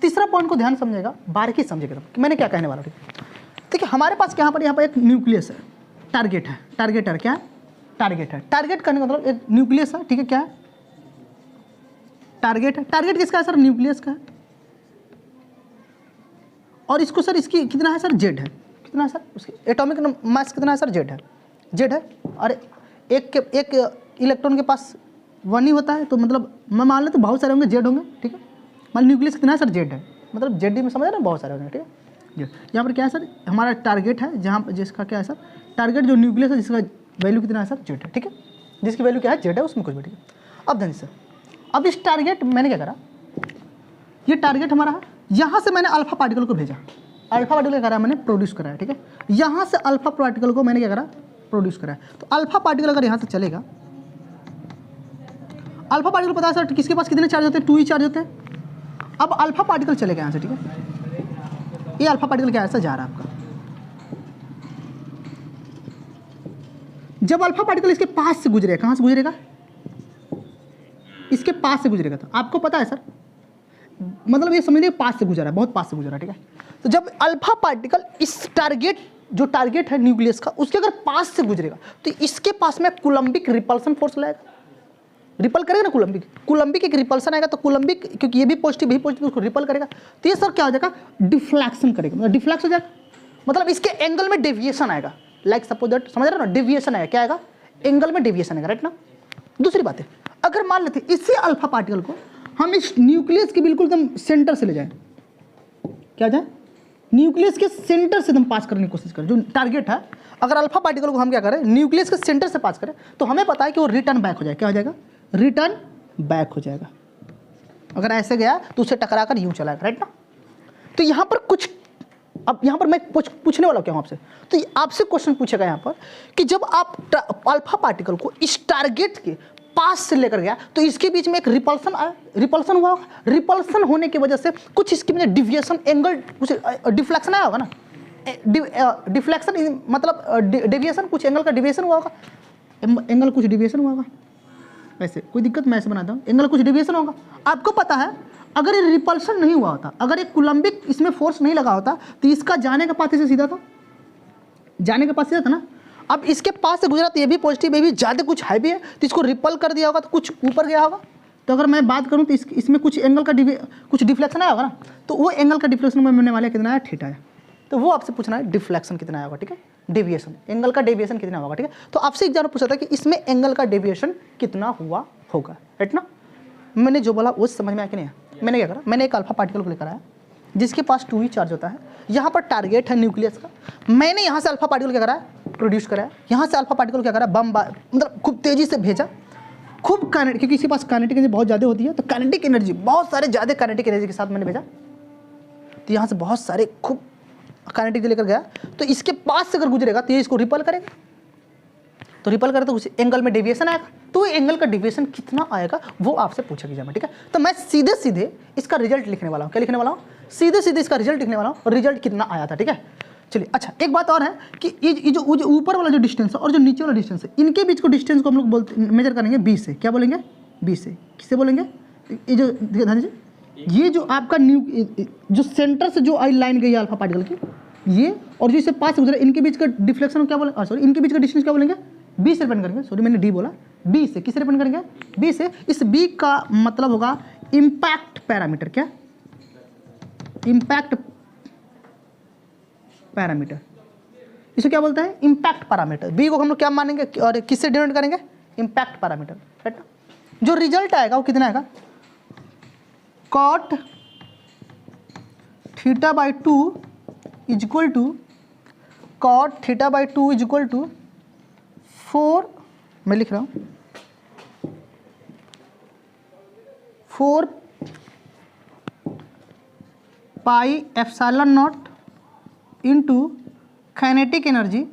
तीसरा पॉइंट को ध्यान समझेगा, बारीकी समझेगा कि मैंने क्या कहने वाला, ठीक है। देखिए हमारे पास यहाँ पर एक न्यूक्लियस है, टारगेट है, टारगेटर क्या है, टारगेट है। टारगेट करने का मतलब एक न्यूक्लियस है, ठीक है, क्या है, टारगेट है। टारगेट किसका है सर, न्यूक्लियस का है। और इसको सर, इसकी कितना है सर, जेड है, कितना है सर, उसकी एटॉमिक मास कितना है सर, जेड है, जेड है। और एक इलेक्ट्रॉन के पास 1 ही होता है, तो मतलब मैं मान लेता तो बहुत सारे होंगे, जेड होंगे, ठीक है। मान न्यूक्लियस कितना है सर, जेड है, मतलब जेड में समझ रहे ना, बहुत सारे होंगे, ठीक है। यहाँ पर क्या है सर, हमारा टारगेट है, जहाँ जिसका क्या है सर, टारगेट जो न्यूक्लियस है, जिसका वैल्यू कितना है सर, जेड है, ठीक है। जिसकी वैल्यू क्या है, जेड है, उसमें कुछ भी, ठीक है। अब ध्यान सर, अब इस टारगेट मैंने क्या करा, ये टारगेट हमारा है, यहाँ से मैंने अल्फा पार्टिकल को भेजा, अल्फा पार्टिकल क्या करा मैंने, प्रोड्यूस कराया, ठीक है। यहाँ से अल्फा पार्टिकल को मैंने क्या करा, प्रोड्यूस कराया। तो अल्फा पार्टिकल अगर यहाँ से चलेगा, अल्फा पार्टिकल पता है सर किसके पास कितने चार्ज होते हैं, 2 ही चार्ज होते हैं। अब अल्फा पार्टिकल चलेगा यहाँ से, ठीक है, ये अल्फा पार्टिकल क्या ऐसा जा रहा है आपका, जब अल्फा पार्टिकल इसके पास से गुजरेगा, कहाँ से गुजरेगा, इसके पास से गुजरेगा, तो आपको पता है सर, मतलब ये समझिए पास से गुजरा है, बहुत पास से गुजरा, ठीक है। तो जब अल्फा पार्टिकल इस टारगेट, जो टारगेट है न्यूक्लियस का, उसके अगर पास से गुजरेगा तो इसके पास में कूलम्बिक रिपल्सन फोर्स लाएगा, रिपल करेगा ना, कूलम्बिक एक रिपल्सन आएगा, तो कूलम्बिक क्योंकि ये भी पॉजिटिव भी पॉजिटिव, उसको रिपल करेगा, तो ये सर क्या हो जाएगा, डिफ्लेक्शन करेगा, मतलब डिफ्लेक्स हो जाएगा, मतलब इसके एंगल में डेविएशन आएगा, लाइक सपोज दैट, समझ रहे हो ना, डेविएशन आएगा, क्या आएगा, एंगल में डेविएशन आएगा, राइट ना। दूसरी बात है, अगर मान लेते इसी अल्फा पार्टिकल को हम इस न्यूक्लियस के बिल्कुल एकदम सेंटर से ले जाएं, क्या जाए, न्यूक्लियस के सेंटर से एकदम पास करने की कोशिश करें, जो टारगेट है, अगर अल्फा पार्टिकल को हम क्या करें, न्यूक्लियस के सेंटर से पास करें, तो हमें पता है कि वो रिटर्न बैक हो जाएगा, क्या हो जाएगा, रिटर्न बैक हो जाएगा। अगर ऐसे गया तो उससे टकराकर यूं चलाएगा, राइट ना। तो यहाँ पर कुछ, अब यहाँ पर मैं पूछने वाला क्या हूँ आपसे, तो आपसे क्वेश्चन पूछेगा यहाँ पर कि जब आप अल्फा पार्टिकल को इस टारगेट के पास से लेकर गया तो इसके बीच में एक रिपल्सन आया, रिपल्सन हुआ होगा, रिपल्सन होने की वजह से कुछ इसके में डिविएशन, एंगल, कुछ डिफ्लेक्शन आया होगा ना, डिफ्लेक्शन मतलब डेविएशन, कुछ एंगल का डिविएशन हुआ होगा, एंगल कुछ डिविएशन हुआ होगा, वैसे कोई दिक्कत, मैं ऐसे बनाता हूँ, एंगल कुछ डिविएशन होगा। आपको पता है अगर ये रिपल्सन नहीं हुआ होता, अगर एक कूलम्बिक इसमें फोर्स नहीं लगा होता, तो इसका जाने का पाथ से सीधा था, जाने का पाथ सीधा था ना। अब इसके पास से गुजरा तो ये भी पॉजिटिव, ये भी ज़्यादा कुछ है भी है, तो इसको रिपल कर दिया होगा, तो कुछ ऊपर गया होगा, तो अगर मैं बात करूँ तो इसमें कुछ एंगल का कुछ डिफ्लेक्शन आया होगा ना, तो वो एंगल का डिफ्लेक्शन में मिलने वाला कितना है, थीटा है। तो वो आपसे पूछना है डिफ्लेक्शन कितना होगा, ठीक है, डेविएशन, एंगल का डेविएशन कितना होगा, ठीक है। तो आपसे एग्जाम में पूछा था कि इसमें एंगल का डेविएशन कितना हुआ होगा, राइट ना। मैंने जो बोला वो समझ में आया कि नहीं आया। मैंने क्या करा, मैंने एक अल्फा पार्टिकल को लेकर आया जिसके पास 2e चार्ज होता है, यहाँ पर टारगेट है न्यूक्लियस का। मैंने यहाँ से अल्फा पार्टिकल क्या करा, प्रोड्यूस कराया, यहाँ से अल्फा पार्टिकल क्या करा, मतलब खूब तेजी से भेजा, खूब काइनेटिक, क्योंकि इसके पास काइनेटिक एनर्जी बहुत ज़्यादा होती है, तो काइनेटिक एनर्जी बहुत सारे ज़्यादा काइनेटिक एनर्जी के साथ मैंने भेजा। तो यहाँ से बहुत सारे खूब काइनेटिक लेकर गया, तो इसके पास से अगर गुजरेगा तो ये इसको रिपल करेगा, तो रिपल करे तो उस एंगल में डेविएशन आएगा। तो एंगल का डेविएशन कितना आएगा वो आपसे पूछा गया, ठीक है। तो मैं सीधे सीधे इसका रिजल्ट लिखने वाला हूँ। क्या लिखने वाला हूँ, सीधे सीधे इसका रिजल्ट लिखने वाला हूँ, और रिजल्ट कितना आया था, ठीक है। चलिए, अच्छा एक बात और है कि ये जो ऊपर वाला जो डिस्टेंस है और जो नीचे वाला डिस्टेंस है, इनके बीच को डिस्टेंस को हम लोग बोलते मेजर करेंगे बी से। क्या बोलेंगे, बी से। किससे बोलेंगे, ये जो ध्यान दीजिए, ये जो आपका जो सेंटर से जो आई लाइन गई है अल्फा पार्टिकल की, ये और जो इससे पास गुजरा, इनके बीच का डिफ्लेक्शन क्या बोलेंगे, सॉरी इनके बीच का डिस्टेंस क्या बोलेंगे, बी से रिप्रेजेंट करेंगे। सॉरी मैंने डी बोला, बी से। किससे रिप्रेजेंट करेंगे, बी से। इस बी का मतलब होगा इम्पैक्ट पैरामीटर। क्या, इम्पैक्ट पैरामीटर, इसे क्या बोलते हैं, इम्पैक्ट पैरामीटर। बी को हम लोग क्या मानेंगे और किससे डिनोट करेंगे, इम्पैक्ट पैरामीटर, राइट। जो रिजल्ट आएगा वो कितना आएगा, cot theta by 2 is equal to, cot theta by 2 is equal to 4, मैं लिख रहा हूँ 4 pi epsilon naught into kinetic energy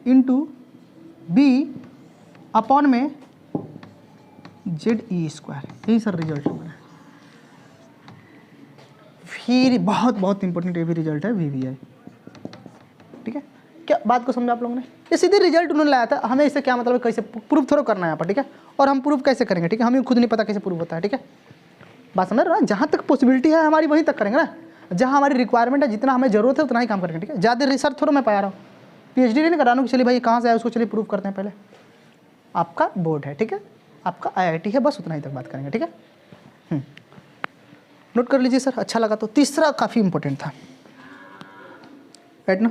into B upon में जेड ई स्क्वायर। यही सर रिजल्ट हमारा। फिर बहुत इंपॉर्टेंट ये भी रिजल्ट है VVI, ठीक है। क्या बात को समझा आप लोगों ने, ये सीधे रिजल्ट उन्होंने लाया था, हमें इससे क्या मतलब है, कैसे प्रूफ थोड़ा करना है यहाँ पर, ठीक है। और हम प्रूफ कैसे करेंगे, ठीक है, हमें खुद नहीं पता कैसे प्रूफ होता है, ठीक है। बात समझ रहे हो ना, जहाँ तक पॉसिबिलिटी है हमारी वहीं तक करेंगे ना, जहाँ हमारी रिक्वायरमेंट है, जितना हमें जरूरत है उतना ही काम करेंगे, ठीक है। ज़्यादा रिसर्च थोड़ा मैं पा रहा हूँ, PhD नहीं करा रहा हूँ कि चलिए भाई कहाँ से आया उसको चलिए प्रूफ करते हैं। पहले आपका बोर्ड है, ठीक है, आपका IIT है, बस उतना ही तक बात करेंगे, ठीक है। नोट कर लीजिए सर, अच्छा लगा तो। तीसरा काफ़ी इंपॉर्टेंट था, राइट ना।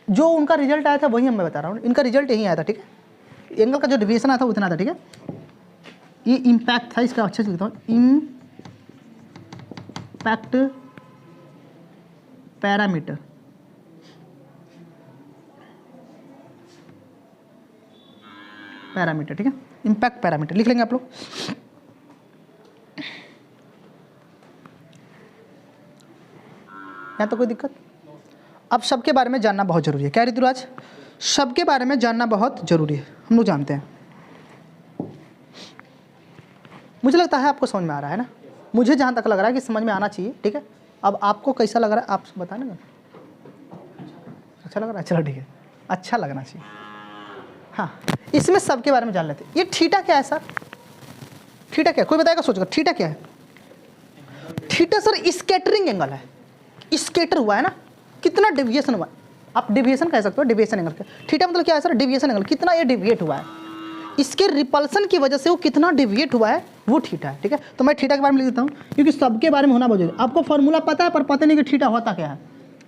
जो उनका रिजल्ट आया था वही मैं बता रहा हूँ, इनका रिजल्ट यही आया था, ठीक है। एंगल का जो डेविएशन आया था उतना था, ठीक है। ये इम्पैक्ट था, इसका अच्छे से लिखता हूँ, इम्पैक्ट पैरामीटर, ठीक है, इम्पैक्ट पैरामीटर लिख लेंगे आप लोग। यहाँ तो कोई दिक्कत। अब सबके बारे में जानना बहुत जरूरी है। क्या ऋतुराज, सबके बारे में जानना बहुत जरूरी है, हम लोग जानते हैं। मुझे लगता है आपको समझ में आ रहा है ना, मुझे जहाँ तक लग रहा है कि समझ में आना चाहिए, ठीक है। अब आपको कैसा लग रहा है आप बताना ना, अच्छा लग रहा है, चलो ठीक है, अच्छा लगना चाहिए। हाँ, इसमें सबके बारे में जान लेते हैं। ये थीटा क्या है सर, थीटा क्या है, कोई बताएगा, सोचेगा थीटा क्या है। थीटा सर स्कैटरिंग एंगल है, स्कैटर हुआ है ना, कितना डेविएशन हुआ है, आप डेविएशन कह सकते हो, डेविएशन एंगल का थीटा मतलब क्या है सर, डेविएशन एंगल, कितना ये डेविएट हुआ है, इसके रिपल्सन की वजह से वो कितना डेविएट हुआ है, वो थीटा है, ठीक है। तो मैं थीटा के बारे में लिख देता हूँ, क्योंकि सबके बारे में होना बहुत जरूरी है। आपको फॉर्मूला पता है पर पता नहीं कि थीटा होता क्या है।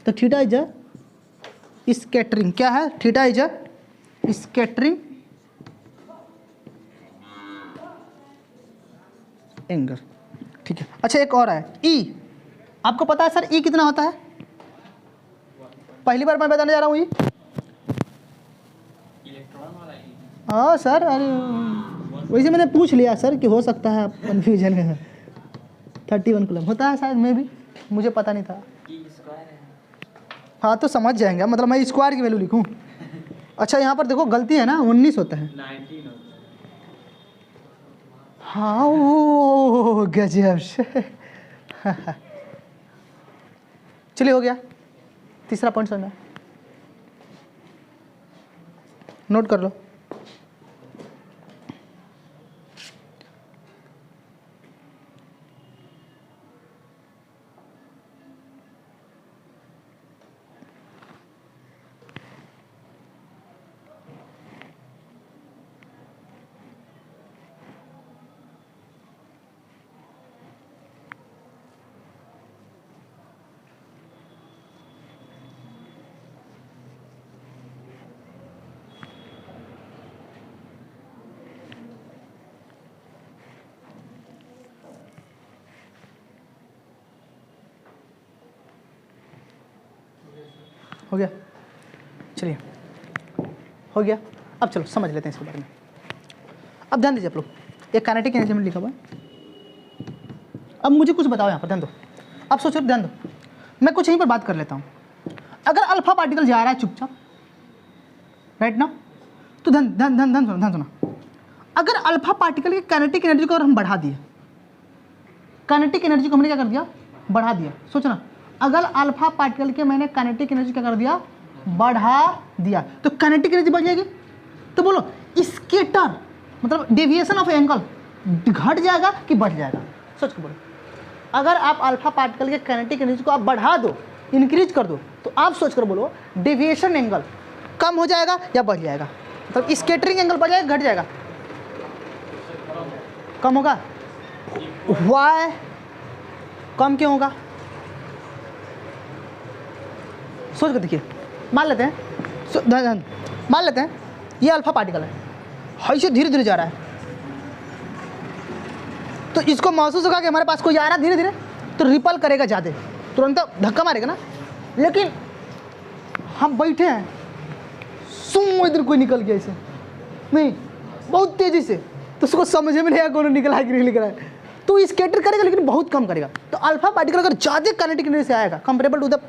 तो थीटा इज अ स्कैटरिंग, क्या है, theta is a scattering angle, ठीक है। अच्छा एक और है ई, आपको पता है सर ई कितना होता है, पहली बार मैं बताने जा रहा हूँ ई। इलेक्ट्रॉन वाला ही। हाँ सर, अरे वैसे मैंने पूछ लिया सर कि हो सकता है कन्फ्यूजन है। 31 कूलम होता है शायद, मैं भी, मुझे पता नहीं था। ई स्क्वायर है। हाँ तो समझ जाएंगे, मतलब मैं स्क्वायर की वैल्यू लिखूँ। अच्छा यहाँ पर देखो गलती है ना, 19 होता है। 19 होता है। हाँ वो गजब से। चलिए हो गया, तीसरा पॉइंट समझना, नोट कर लो। हो गया, चलिए हो गया। अब चलो समझ लेते हैं इसके बारे में। अब ध्यान दीजिए आप लोग, ये काइनेटिक एनर्जी में लिखा हुआ है। अब मुझे कुछ बताओ यहाँ पर, ध्यान दो। अब सोचो, ध्यान दो, मैं कुछ यहीं पर बात कर लेता हूँ। अगर अल्फा पार्टिकल जा रहा है चुपचाप, राइट ना, तो ध्यान ध्यान ध्यान ध्यान सुनो, ध्यान सुनो। अगर अल्फा पार्टिकल की काइनेटिक एनर्जी को अगर हम बढ़ा दिए, काइनेटिक एनर्जी को हमने क्या कर दिया, बढ़ा दिया। सोचना, अगर अल्फा पार्टिकल के मैंने काइनेटिक एनर्जी क्या कर दिया, बढ़ा दिया, तो काइनेटिक एनर्जी बढ़ जाएगी। तो बोलो स्केटर मतलब डेविएशन ऑफ एंगल घट जाएगा कि बढ़ जाएगा? सोच के बोलो। अगर आप अल्फा पार्टिकल के काइनेटिक एनर्जी को आप बढ़ा दो, इंक्रीज कर दो, तो आप सोच कर बोलो डेविएशन एंगल कम हो जाएगा या बढ़ जाएगा? मतलब स्केटरिंग एंगल बढ़ जाएगा, घट जाएगा? कम होगा। वाई? कम क्यों होगा? सोच कर देखिए। मान लेते हैं, मान लेते हैं ये अल्फा पार्टिकल है, ऐसे धीरे धीरे जा रहा है, तो इसको महसूस होगा कि हमारे पास कोई आ रहा है धीरे धीरे, तो रिपल करेगा ज़्यादा, तुरंत धक्का मारेगा ना। लेकिन हम बैठे हैं, सुन इधर कोई निकल गया ऐसे नहीं, बहुत तेज़ी से, तो उसको समझ में नहीं आया कौन निकला है कि नहीं निकला है, तो स्केटर करेगा लेकिन बहुत कम करेगा। तो अल्फा पार्टिकल अगर ज़्यादा काइनेटिक एनर्जी से आएगा कंपेरेबल टू द,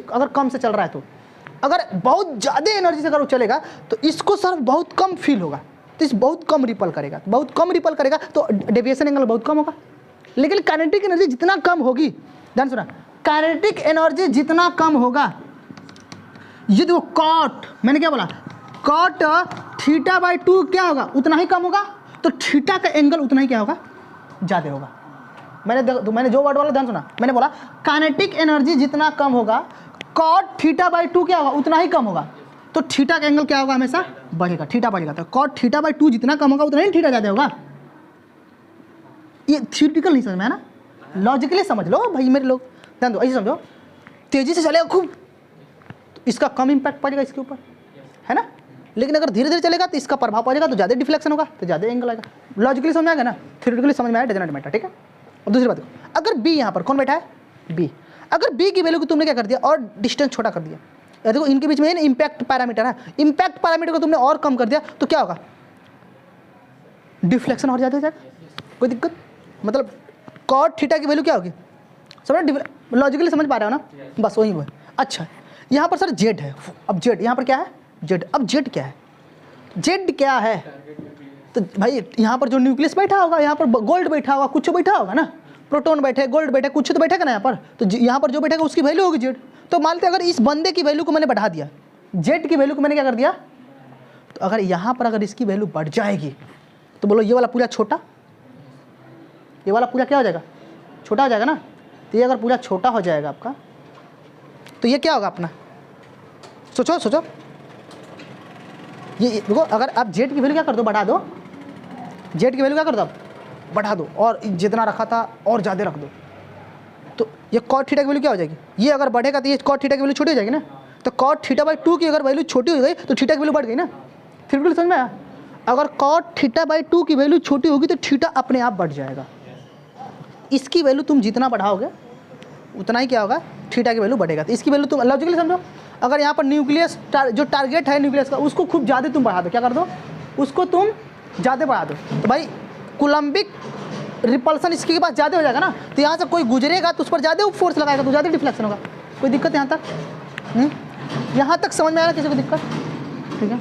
अगर कम से चल रहा है, तो अगर बहुत ज़्यादा एनर्जी से अगर वो चलेगा तो इसको सर बहुत कम फील होगा, तो इस बहुत कम रिपल करेगा, बहुत कम रिपल करेगा, तो डेविएशन एंगल बहुत कम होगा। लेकिन काइनेटिक एनर्जी जितना कम होगी, ध्यान सुना, काइनेटिक एनर्जी जितना कम होगा, ये देखो कॉट, मैंने क्या बोला, कॉट थीटा बाई 2 क्या होगा, उतना ही कम होगा, तो थीटा का एंगल उतना ही क्या होगा, ज़्यादा होगा। मैंने जो वर्ड बोला ध्यान सुना, मैंने बोला काइनेटिक एनर्जी जितना कम होगा, कॉट थीटा बाई 2 क्या होगा, उतना ही कम होगा, तो थीटा का एंगल क्या होगा, हमेशा बढ़ेगा, थीटा बढ़ेगा। तो कॉट थीटा बाई 2 जितना कम होगा उतना ही थीटा ज़्यादा होगा। ये थ्योरेटिकल नहीं समझ में है ना, लॉजिकली समझ लो भाई मेरे लोग, ध्यान दो, ऐसे समझो, तेज़ी से चलेगा खूब, तो इसका कम इम्पैक्ट पड़ेगा इसके ऊपर, है ना। लेकिन अगर धीरे धीरे चलेगा तो इसका प्रभाव पड़ेगा, तो ज़्यादा डिफ्लेक्शन होगा, तो ज़्यादा एंगल आएगा। लॉजिकली समझ में आएगा ना, थ्योरेटिकली समझ में आया, डजंट मैटर, ठीक है। और दूसरी बात, अगर बी यहाँ पर कौन बैठा है, बी, अगर बी की वैल्यू को तुमने क्या कर दिया, और डिस्टेंस छोटा कर दिया, या देखो इनके बीच में इम्पैक्ट पैरामीटर है, इम्पैक्ट पैरामीटर को तुमने और कम कर दिया, तो क्या होगा, डिफ्लेक्शन और ज़्यादा हो जाएगा। कोई दिक्कत, मतलब कॉट थीटा की वैल्यू क्या होगी, समझ, लॉजिकली समझ पा रहे हो ना, बस वही वो है। अच्छा, यहाँ पर सर जेड है, अब जेड यहाँ पर क्या है, जेड। अब जेड क्या है, जेड क्या है, तो भाई यहाँ पर जो न्यूक्लियस बैठा होगा, यहाँ पर गोल्ड बैठा होगा, कुछ बैठा होगा ना, प्रोटॉन बैठे, गोल्ड बैठे, कुछ तो बैठेगा ना यहाँ पर, तो यहाँ पर जो बैठेगा उसकी वैल्यू होगी जेड। तो मानते अगर इस बंदे की वैल्यू को मैंने बढ़ा दिया, जेड की वैल्यू को मैंने क्या कर दिया, तो अगर यहाँ पर अगर इसकी वैल्यू बढ़ जाएगी, तो बोलो ये वाला पूरा छोटा, ये वाला पूरा क्या हो जाएगा, छोटा हो जाएगा ना। तो ये अगर पूरा छोटा हो जाएगा आपका, तो ये क्या होगा अपना, सोचो सोचो, ये देखो, अगर आप जेड की वैल्यू क्या कर दो, बढ़ा दो, जेड की वैल्यू क्या कर दो आप, बढ़ा दो, और जितना रखा था और ज़्यादा रख दो, तो ये कॉट थीटा की वैल्यू क्या हो जाएगी, ये अगर बढ़ेगा तो ये कॉट थीटा की वैल्यू छोटी हो जाएगी ना। तो कॉट थीटा बाई 2 की अगर वैल्यू छोटी हो गई तो थीटा की वैल्यू बढ़ गई ना। थ्योरेटिकली समझ में आया, अगर कॉट थीटा बाई 2 की वैल्यू छोटी होगी तो थीटा अपने आप बढ़ जाएगा। इसकी वैल्यू तुम जितना बढ़ाओगे उतना ही क्या होगा, थीटा की वैल्यू बढ़ेगा। तो इसकी वैल्यू तुम लॉजिकली समझो, अगर यहाँ पर न्यूक्लियस जो टारगेट है न्यूक्लियस का, उसको खूब ज़्यादा तुम बढ़ा दो, क्या कर दो, उसको तुम ज़्यादा बढ़ा दो, तो भाई कुलम्बिक रिपल्सन इसके पास ज़्यादा हो जाएगा ना। तो यहाँ से कोई गुजरेगा तो उस पर ज़्यादा फोर्स लगाएगा, तो ज़्यादा डिफ्लेक्शन होगा। कोई दिक्कत यहाँ तक, यहाँ तक समझ में आ रहा है किसी को दिक्कत, ठीक है।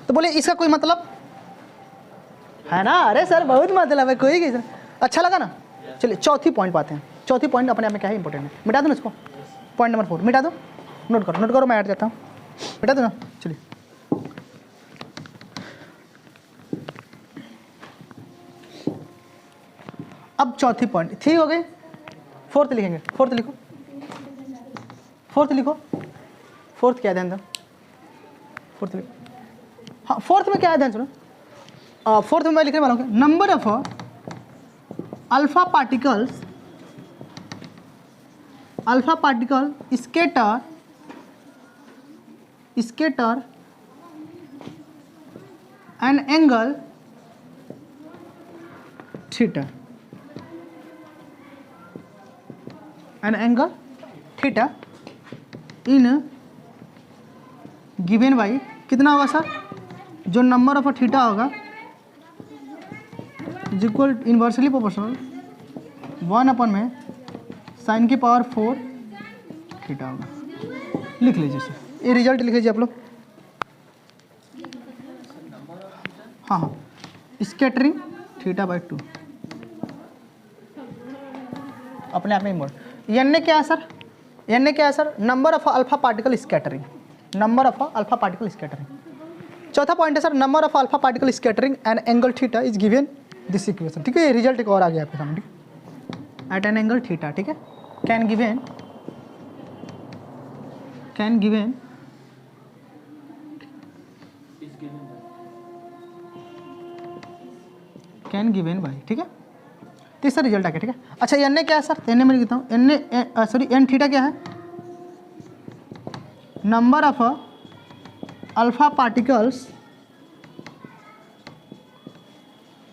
तो बोले इसका कोई मतलब है ना, अरे सर बहुत मतलब है, कोई कैसे, अच्छा लगा ना। चलिए चौथी पॉइंट पाते हैं। चौथी पॉइंट अपने आप में क्या है, इंपॉर्टेंट है, मिटा दो ना इसको, पॉइंट नंबर 4 मिटा दो, नोट करो, मैं हट जाता हूँ, मिटा दो ना। चलिए अब चौथी पॉइंट 3 हो गई, फोर्थ लिखेंगे, फोर्थ लिखो, फोर्थ लिखो, फोर्थ क्या है, ध्यान दो, फोर्थ लिखो। हाँ फोर्थ में क्या है, ध्यान सुनो, फोर्थ में मैं लिखने वाला हूँ number of alpha particle scatter and angle theta. N angle theta in given by कितना होगा सर, जो नंबर ऑफ थीटा होगा इज इक्वल इन्वर्सली प्रोपोर्शनल 1 में साइन की पावर 4 थीटा होगा। लिख लीजिए सर, ये रिजल्ट लिख लीजिए आप लोग। हाँ हाँ, स्कैटरिंग थीटा बाई 2 अपने आप में मोड। एन क्या है सर, एन क्या है sir, number of alpha particle scattering, number of alpha particle scattering. चौथा पॉइंट है sir, number of alpha particle scattering and angle theta is given this equation. ठीक है, ये रिजल्ट एक और आ गया आपके सामने, एट एन एंगल थीटा। ठीक है, कैन गिवन बाई। ठीक है, तीसरा रिजल्ट आ गया। ठीक है, अच्छा एन क्या है सर, एन में लिखता हूँ, एन थीटा क्या है, number of alpha particles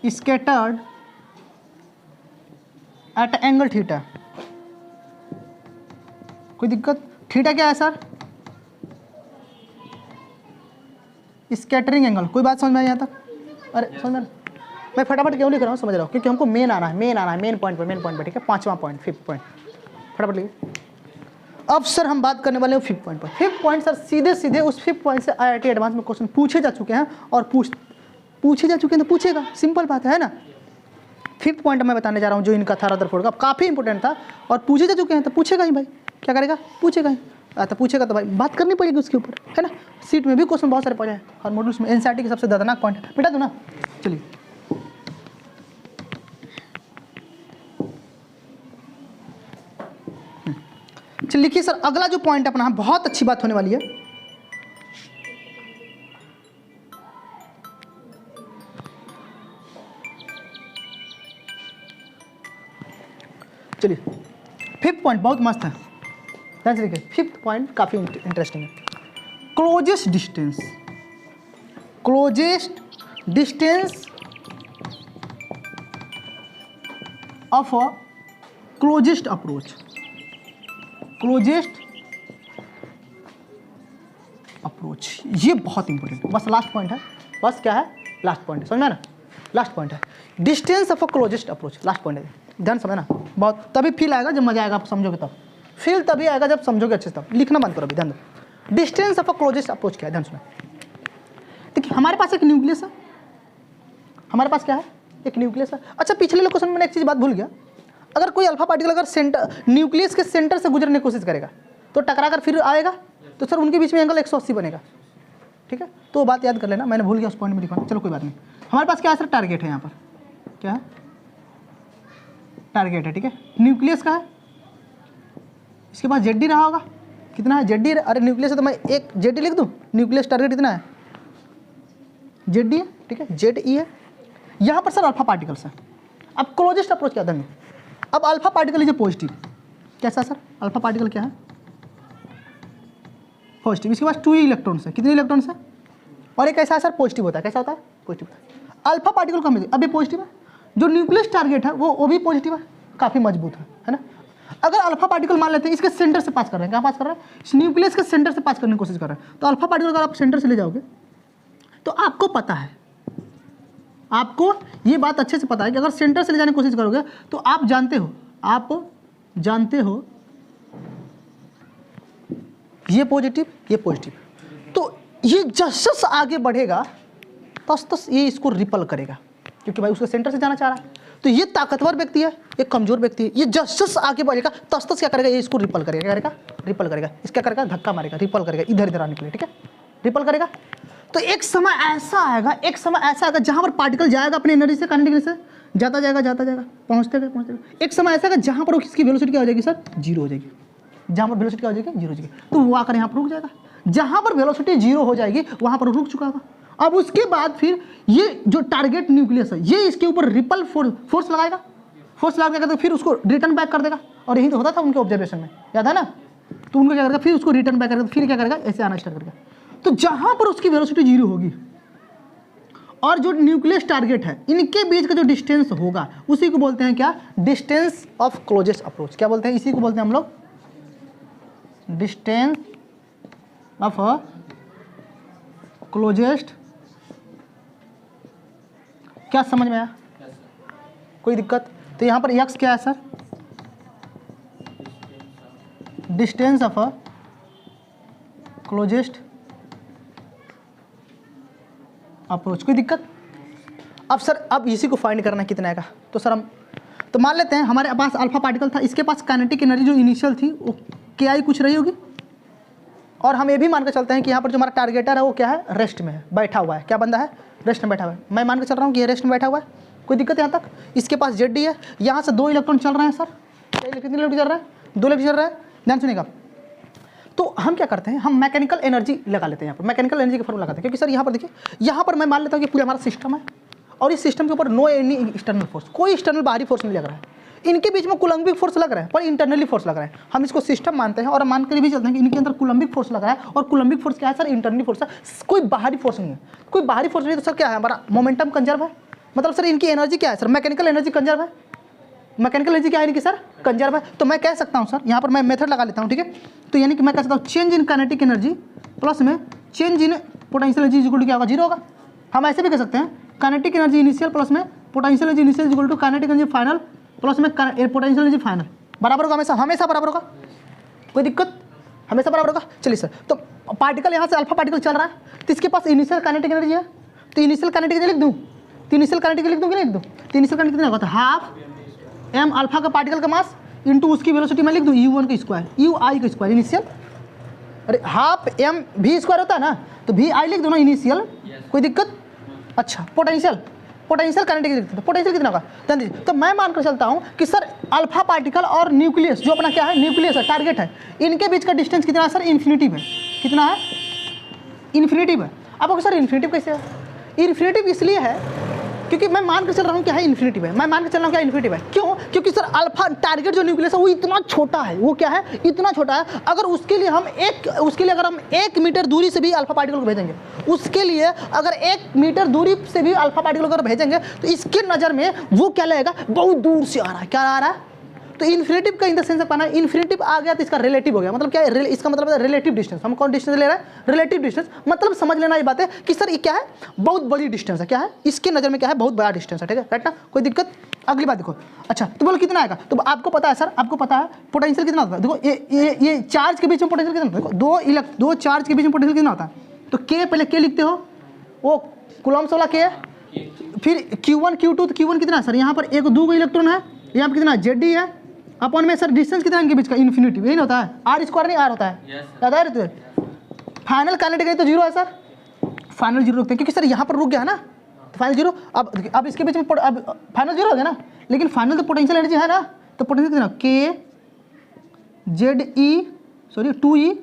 scattered at angle theta. कोई दिक्कत, थीटा क्या है सर, स्कैटरिंग एंगल। कोई बात समझ में आई यहाँ तक? अरे समझ में, मैं फटाफट क्यों लिख रहा हूँ समझ रहा हूँ, क्योंकि हमको मेन आना है, मेन पॉइंट पे। ठीक है, 5वां पॉइंट, 5th पॉइंट, फटाफट लिखिए। अब सर हम बात करने वाले हैं 5th पॉइंट पर। 5th पॉइंट सर सीधे उस 5th पॉइंट से IIT एडवांस में क्वेश्चन पूछे जा चुके हैं, और पूछे जा चुके हैं तो पूछेगा, सिंपल बात है ना। 5th पॉइंट मैं बताने जा रहा हूँ जो इनका था रदरफोर्ड का, काफ़ी इंपॉर्टेंट था, और पूछे जा चुके हैं तो पूछेगा ही भाई, क्या करेगा, पूछेगा ही। तो पूछेगा तो भाई बात करनी पड़ेगी उसके ऊपर, है ना। सीट में भी क्वेश्चन बहुत सारे पड़े हैं, हर मॉड्यूल्स में। NCERT के सबसे दर्दनाक पॉइंट है, बेटा दो ना, चलिए। चलिए लिखिए सर, अगला जो पॉइंट अपना, बहुत अच्छी बात होने वाली है। चलिए 5th पॉइंट बहुत मस्त है, ध्यान से देखिए। 5th पॉइंट काफी इंटरेस्टिंग है। Closest distance of a closest approach. ये बहुत इंपॉर्टेंट, बस लास्ट पॉइंट है, बस क्या है, लास्ट पॉइंट है, समझ में ना, लास्ट पॉइंट है। Distance of a closest approach, last point है, ध्यान समझना। बहुत तभी फील आएगा जब मजा आएगा, आप समझोगे तब। फील तभी आएगा जब समझोगे अच्छे से, तब। लिखना बंद करो अभी, ध्यान दो। Distance of a closest approach क्या है, ध्यान सुना। देखिए हमारे पास एक न्यूक्लियस है, हमारे पास क्या है, एक न्यूक्लियस है। अच्छा पिछले क्वेश्चन में मैंने एक चीज़ बात भूल गया, अगर कोई अल्फा पार्टिकल अगर न्यूक्लियस के सेंटर से गुजरने की कोशिश करेगा तो टकरा कर फिर आएगा, तो सर उनके बीच में एंगल 180 बनेगा। ठीक है, तो बात याद कर लेना, मैंने भूल गया उस पॉइंट में लिखवाना। चलो कोई बात नहीं। हमारे पास क्या है सर, टारगेट है, यहाँ पर क्या है, टारगेट है। ठीक है, न्यूक्लियस का है, इसके पास ZD रहा होगा, कितना है ZD। अरे न्यूक्लियस है तो मैं एक ZD लिख दूँ, न्यूक्लियस टारगेट इतना है, ZD है। ठीक है, ZE है। यहाँ पर सर अल्फा पार्टिकल्स है। अब क्लोजेस्ट अप्रोच क्या है, अब अल्फा पार्टिकल इज पॉजिटिव। कैसा सर, अल्फा पार्टिकल क्या है, पॉजिटिव। इसके पास 2 इलेक्ट्रॉन्स है, कितने इलेक्ट्रॉन्स है, और एक ऐसा है सर पॉजिटिव होता है। कैसा होता है, पॉजिटिव होता है। अल्फा पार्टिकल कम है, अब ये पॉजिटिव है। जो न्यूक्लियस टारगेट है वो भी पॉजिटिव है, काफ़ी मजबूत है ना। अगर अल्फा पार्टिकल मान लेते हैं इसके सेंटर से पास कर रहे हैं, कहाँ पास कर रहे हैं, इस न्यूक्लियस के सेंटर से पास करने की कोशिश कर रहे हैं, तो अल्फा पार्टिकल अगर आप सेंटर से ले जाओगे तो आपको पता है, आपको ये बात अच्छे से पता है कि अगर सेंटर से ले जाने की कोशिश करोगे तो आप जानते हो ये पॉजिटिव, ये पॉजिटिव, तो ये जस आगे बढ़ेगा तस ये इसको रिपल करेगा, क्योंकि भाई उसके सेंटर से जाना चाह रहा है। तो ये ताकतवर व्यक्ति है, एक कमजोर व्यक्ति है, ये जस आगे बढ़ेगा तस क्या करेगा, ये इसको रिपल करेगा। क्या करेगा, रिपल करेगा। इसका करेगा, धक्का मारेगा, रिपल करेगा, इधर आने के लिए। ठीक है, रिपल करेगा। तो एक समय ऐसा आएगा जहां पर पार्टिकल जाएगा अपनी एनर्जी से, काइनेटिक एनर्जी से जाता जाएगा, पहुंचते गए। एक समय ऐसा आएगा जहां पर उसकी वेलोसिटी क्या हो जाएगी सर, 0 हो जाएगी। जहां पर वेलोसिटी क्या हो जाएगी, 0 हो जाएगी, तो वो आकर यहाँ पर रुक जाएगा। जहां पर वेलोसिटी 0 हो जाएगी वहां पर रुक चुका होगा। अब उसके बाद फिर ये जो टारगेट न्यूक्लियस है ये इसके ऊपर रिपल फोर्स लगाएगा, फोर्स लगा के फिर उसको रिटर्न बैक कर देगा। और यही तो होता था उनके ऑब्जर्वेशन में, याद है ना। तो उनको क्या करेगा, फिर उसको रिटर्न बैक करेगा, फिर क्या करेगा, ऐसे आना स्टार्ट करेगा। तो जहां पर उसकी वेलोसिटी 0 होगी और जो न्यूक्लियस टारगेट है, इनके बीच का जो डिस्टेंस होगा उसी को बोलते हैं क्या, डिस्टेंस ऑफ क्लोजेस्ट अप्रोच। क्या बोलते हैं, इसी को बोलते हैं हम लोग डिस्टेंस ऑफ क्लोजेस्ट। क्या समझ में आया, कोई दिक्कत? तो यहाँ पर x क्या है sir, distance of closest approach. कोई दिक्कत? अब सर अब इसी को फाइंड करना है कितना का, तो सर हम तो मान लेते हैं हमारे पास अल्फा पार्टिकल था, इसके पास काइनेटिक एनर्जी जो इनिशियल थी वो क्या आई कुछ रही होगी, और हम ये भी मान के चलते हैं कि यहाँ पर जो हमारा टारगेटर है वो क्या है, रेस्ट में है, बैठा हुआ है। क्या बंदा है, रेस्ट में बैठा हुआ है। मैं मान के चल रहा हूँ कि ये रेस्ट में बैठा हुआ है, कोई दिक्कत यहाँ तक? इसके पास ZD है, यहाँ से 2 इलेक्ट्रॉन चल रहे हैं सर, कितने इलेक्ट्रॉन चल रहा है, 2 इलेक्ट्रॉन चल रहा है। ध्यान सुनिएगा, तो हम क्या करते हैं, हम मैकेनिकल एनर्जी लगा लेते हैं यहाँ पर, मैकेनिकल एनर्जी का फॉर्मूला लगाते हैं, क्योंकि सर यहाँ पर देखिए, यहाँ पर मैं मान लेता हूँ कि पूरा हमारा सिस्टम है और इस सिस्टम के ऊपर नो एनी एक्सटर्नल फोर्स, कोई एक्सटर्नल बाहरी फोर्स नहीं लग रहा है। इनके बीच में कूलम्बिक फोर्स लग रहा है पर इंटरनली फोर्स लग रहा है। हम इसको सिस्टम मानते हैं और मान कर भी चलते हैं कि इनके अंदर कूलम्बिक फोर्स लग रहा है, और कूलम्बिक फोर्स क्या है सर, इंटरनली फोर्स है, कोई बाहरी फोर्स नहीं है। कोई बाहरी फोर्स नहीं तो सर क्या है, हमारा मोमेंटम कंजर्व है, मतलब सर इनकी एनर्जी क्या है सर, मैकेनिकल एनर्जी कंजर्व है। मैकेनिकल एनर्जी क्या है इनकी सर, कंजर्व है। तो मैं कह सकता हूँ सर, यहाँ पर मैं मेथड लगा लेता हूँ, ठीक है। तो यानी कि मैं कह सकता हूँ change in kinetic energy plus में change in potential energy equal to क्या होगा, 0 होगा। हम ऐसे भी कह सकते हैं काइनेटिक एनर्जी इनिशियल प्लस में potential energy initial equal to kinetic energy final plus में पोटेंशियल एनर्जी फाइनल, बराबर होगा हमेशा, हमेशा बराबर होगा, कोई दिक्कत, हमेशा बराबर होगा। चलिए सर, तो पार्टिकल यहाँ से अल्फा पार्टिकल चल रहा है, तो इसके पास इनिशियल काइनेटिक एनर्जी है, तो इनिशियल काइनेटिक एनर्जी लिख दूँ, तो इनिशियल काइनेटिक लिख दूँ कि लिख दूँ, तो इनिशियल काइनेटिक कितना होगा, हाफ m अल्फा का पार्टिकल का मास इंटू उसकी वेलोसिटी मैं लिख दूँ u1 का स्क्वायर, ui का स्क्वायर इनिशियल, अरे हाफ m v स्क्वायर होता है ना, तो vi लिख दो ना इनिशियल, कोई दिक्कत? अच्छा, पोटेंशियल काइनेटिक लिखते हैं, पोटेंशियल कितना होगा, ध्यान दीजिए। तो मैं मानकर चलता हूँ कि सर अल्फा पार्टिकल और न्यूक्लियस जो अपना क्या है, न्यूक्लियस है, टारगेट है, इनके बीच का डिस्टेंस कितना है सर, इन्फिनिटिव है। कितना है, इन्फिनिटिव है। अब सर इन्फिनिटिव कैसे है, इन्फिनिटिव इसलिए है क्योंकि मैं मान के चल रहा हूँ क्या है, इन्फिनिटिव है। मैं मान के चल रहा हूँ क्या इन्फिनिटिव है, क्यों? क्योंकि सर अल्फा टारगेट जो न्यूक्लियस है वो इतना छोटा है, वो क्या है, इतना छोटा है। अगर उसके लिए अगर हम 1 मीटर दूरी से भी अल्फा पार्टिकल को भेजेंगे, उसके लिए अगर 1 मीटर दूरी से भी अल्फा पार्टिकल अगर भेजेंगे तो इसके नज़र में वो क्या लगेगा, बहुत दूर से आ रहा है। क्या आ रहा है? तो इन्फिनिटिव का इन द सेंस पाना, इन्फिनिटिव आ गया तो इसका रिलेटिव हो गया, मतलब क्या है, इसका मतलब है रिलेटिव डिस्टेंस। हम कौन डिस्टेंस ले रहे हैं, रिलेटिव डिस्टेंस। मतलब समझ लेना ये बात है कि सर ये क्या है, बहुत बड़ी डिस्टेंस है। क्या है, इसके नज़र में क्या है, बहुत बड़ा डिस्टेंस है, ठीक है, राइट ना, कोई दिक्कत? अगली बात देखो, अच्छा तो बोलो कितना आएगा, तो आपको पता है सर, आपको पता है पोटेंशियल कितना होता है। देखो ये चार्ज के बीच में पोटेंशियल कितना होता है, देखो दो चार्ज के बीच में पोटेंशियल कितना होता है, तो के पहले के लिखते हो, वो कूलम्ब्स वाला के, फिर Q1 Q2, तो Q1 कितना है सर, यहाँ पर 2 इलेक्ट्रॉन है, यहाँ पर कितना ZD है, अपन में सर डिस्टेंस कितना इनके बीच का, इन्फिनिटी, यही होता है, आर स्क्वायर नहीं आर होता है, याद है रे? फाइनल काइनेटिक तो 0 है सर, फाइनल 0 रखते हैं क्योंकि सर यहाँ पर रुक गया है ना, तो फाइनल 0। अब इसके बीच में अब फाइनल 0 हो गया ना, लेकिन फाइनल तो पोटेंशियल एनर्जी है ना, तो पोटेंशियल कितना, के ZE सॉरी 2E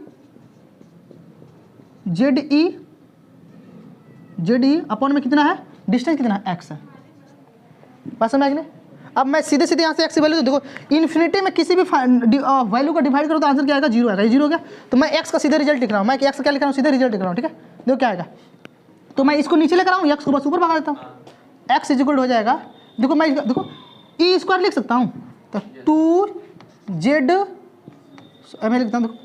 ZE अपन में कितना है, डिस्टेंस कितना है, x है। बात समझ में? अब मैं सीधे सीधे यहाँ से x की वैल्यू देखो, इन्फिनिटी में किसी भी वैल्यू का डिवाइड करो तो आंसर क्या आएगा, 0 आएगा। 0 हो गया, तो मैं x का सीधे रिजल्ट लिख रहा हूँ, मैं x का क्या लिख रहा हूँ, सीधे रिजल्ट लिख रहा हूँ, ठीक है। देखो क्या आएगा, तो मैं इसको नीचे लेकर आऊँ, x को बस ऊपर भगा देता हूँ, x इक्वल हो जाएगा, देखो मैं देखो e स्क्वायर लिख सकता हूँ, तो 2z मैं लिखता हूँ, देखो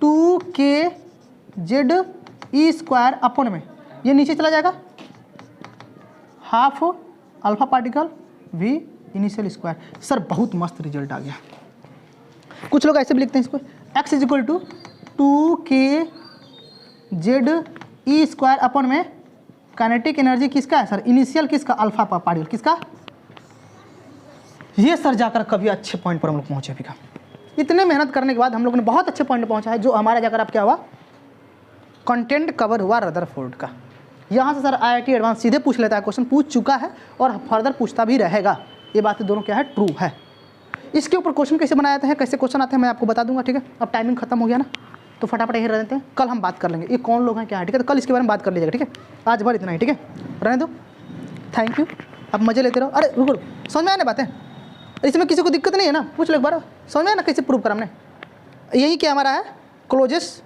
2kz स्क्वायर अपन में ये नीचे चला जाएगा, half alpha particle v initial square. Sir बहुत मस्त रिजल्ट आ गया। कुछ लोग ऐसे भी लिखते हैं इसको, x is equal to 2kz square upon में काइनेटिक एनर्जी किसका है सर, इनिशियल किसका, अल्फा पार्टिकल किसका। ये सर जाकर कभी अच्छे पॉइंट पर हम लोग पहुँचे भी का। इतने मेहनत करने के बाद हम लोग ने बहुत अच्छे पॉइंट पहुँचा है, जो हमारा जाकर अब क्या हुआ, कंटेंट कवर हुआ रदरफोर्ड का। यहाँ से सर IIT एडवांस सीधे पूछ लेता है, क्वेश्चन पूछ चुका है और फर्दर पूछता भी रहेगा। ये बातें दोनों क्या है, ट्रू है। इसके ऊपर क्वेश्चन कैसे बनाए जाते हैं, कैसे क्वेश्चन आते हैं, मैं आपको बता दूंगा, ठीक है। अब टाइमिंग खत्म हो गया ना, तो फटाफट यही रहते हैं, कल हम बात कर लेंगे ये कौन लोग हैं क्या है, ठीक है। तो कल इसके बारे में बात कर लीजिएगा, ठीक है। आज भर इतना ही, ठीक है, रहने दो, थैंक यू। अब मजे लेते रहो। अरे रुको, समझ में आने बातें, इसमें किसी को दिक्कत नहीं है ना, पूछ लो एक बार, समझ में आए ना कैसे प्रूव करा हमने। यही क्या हमारा है, क्लोजेस्ट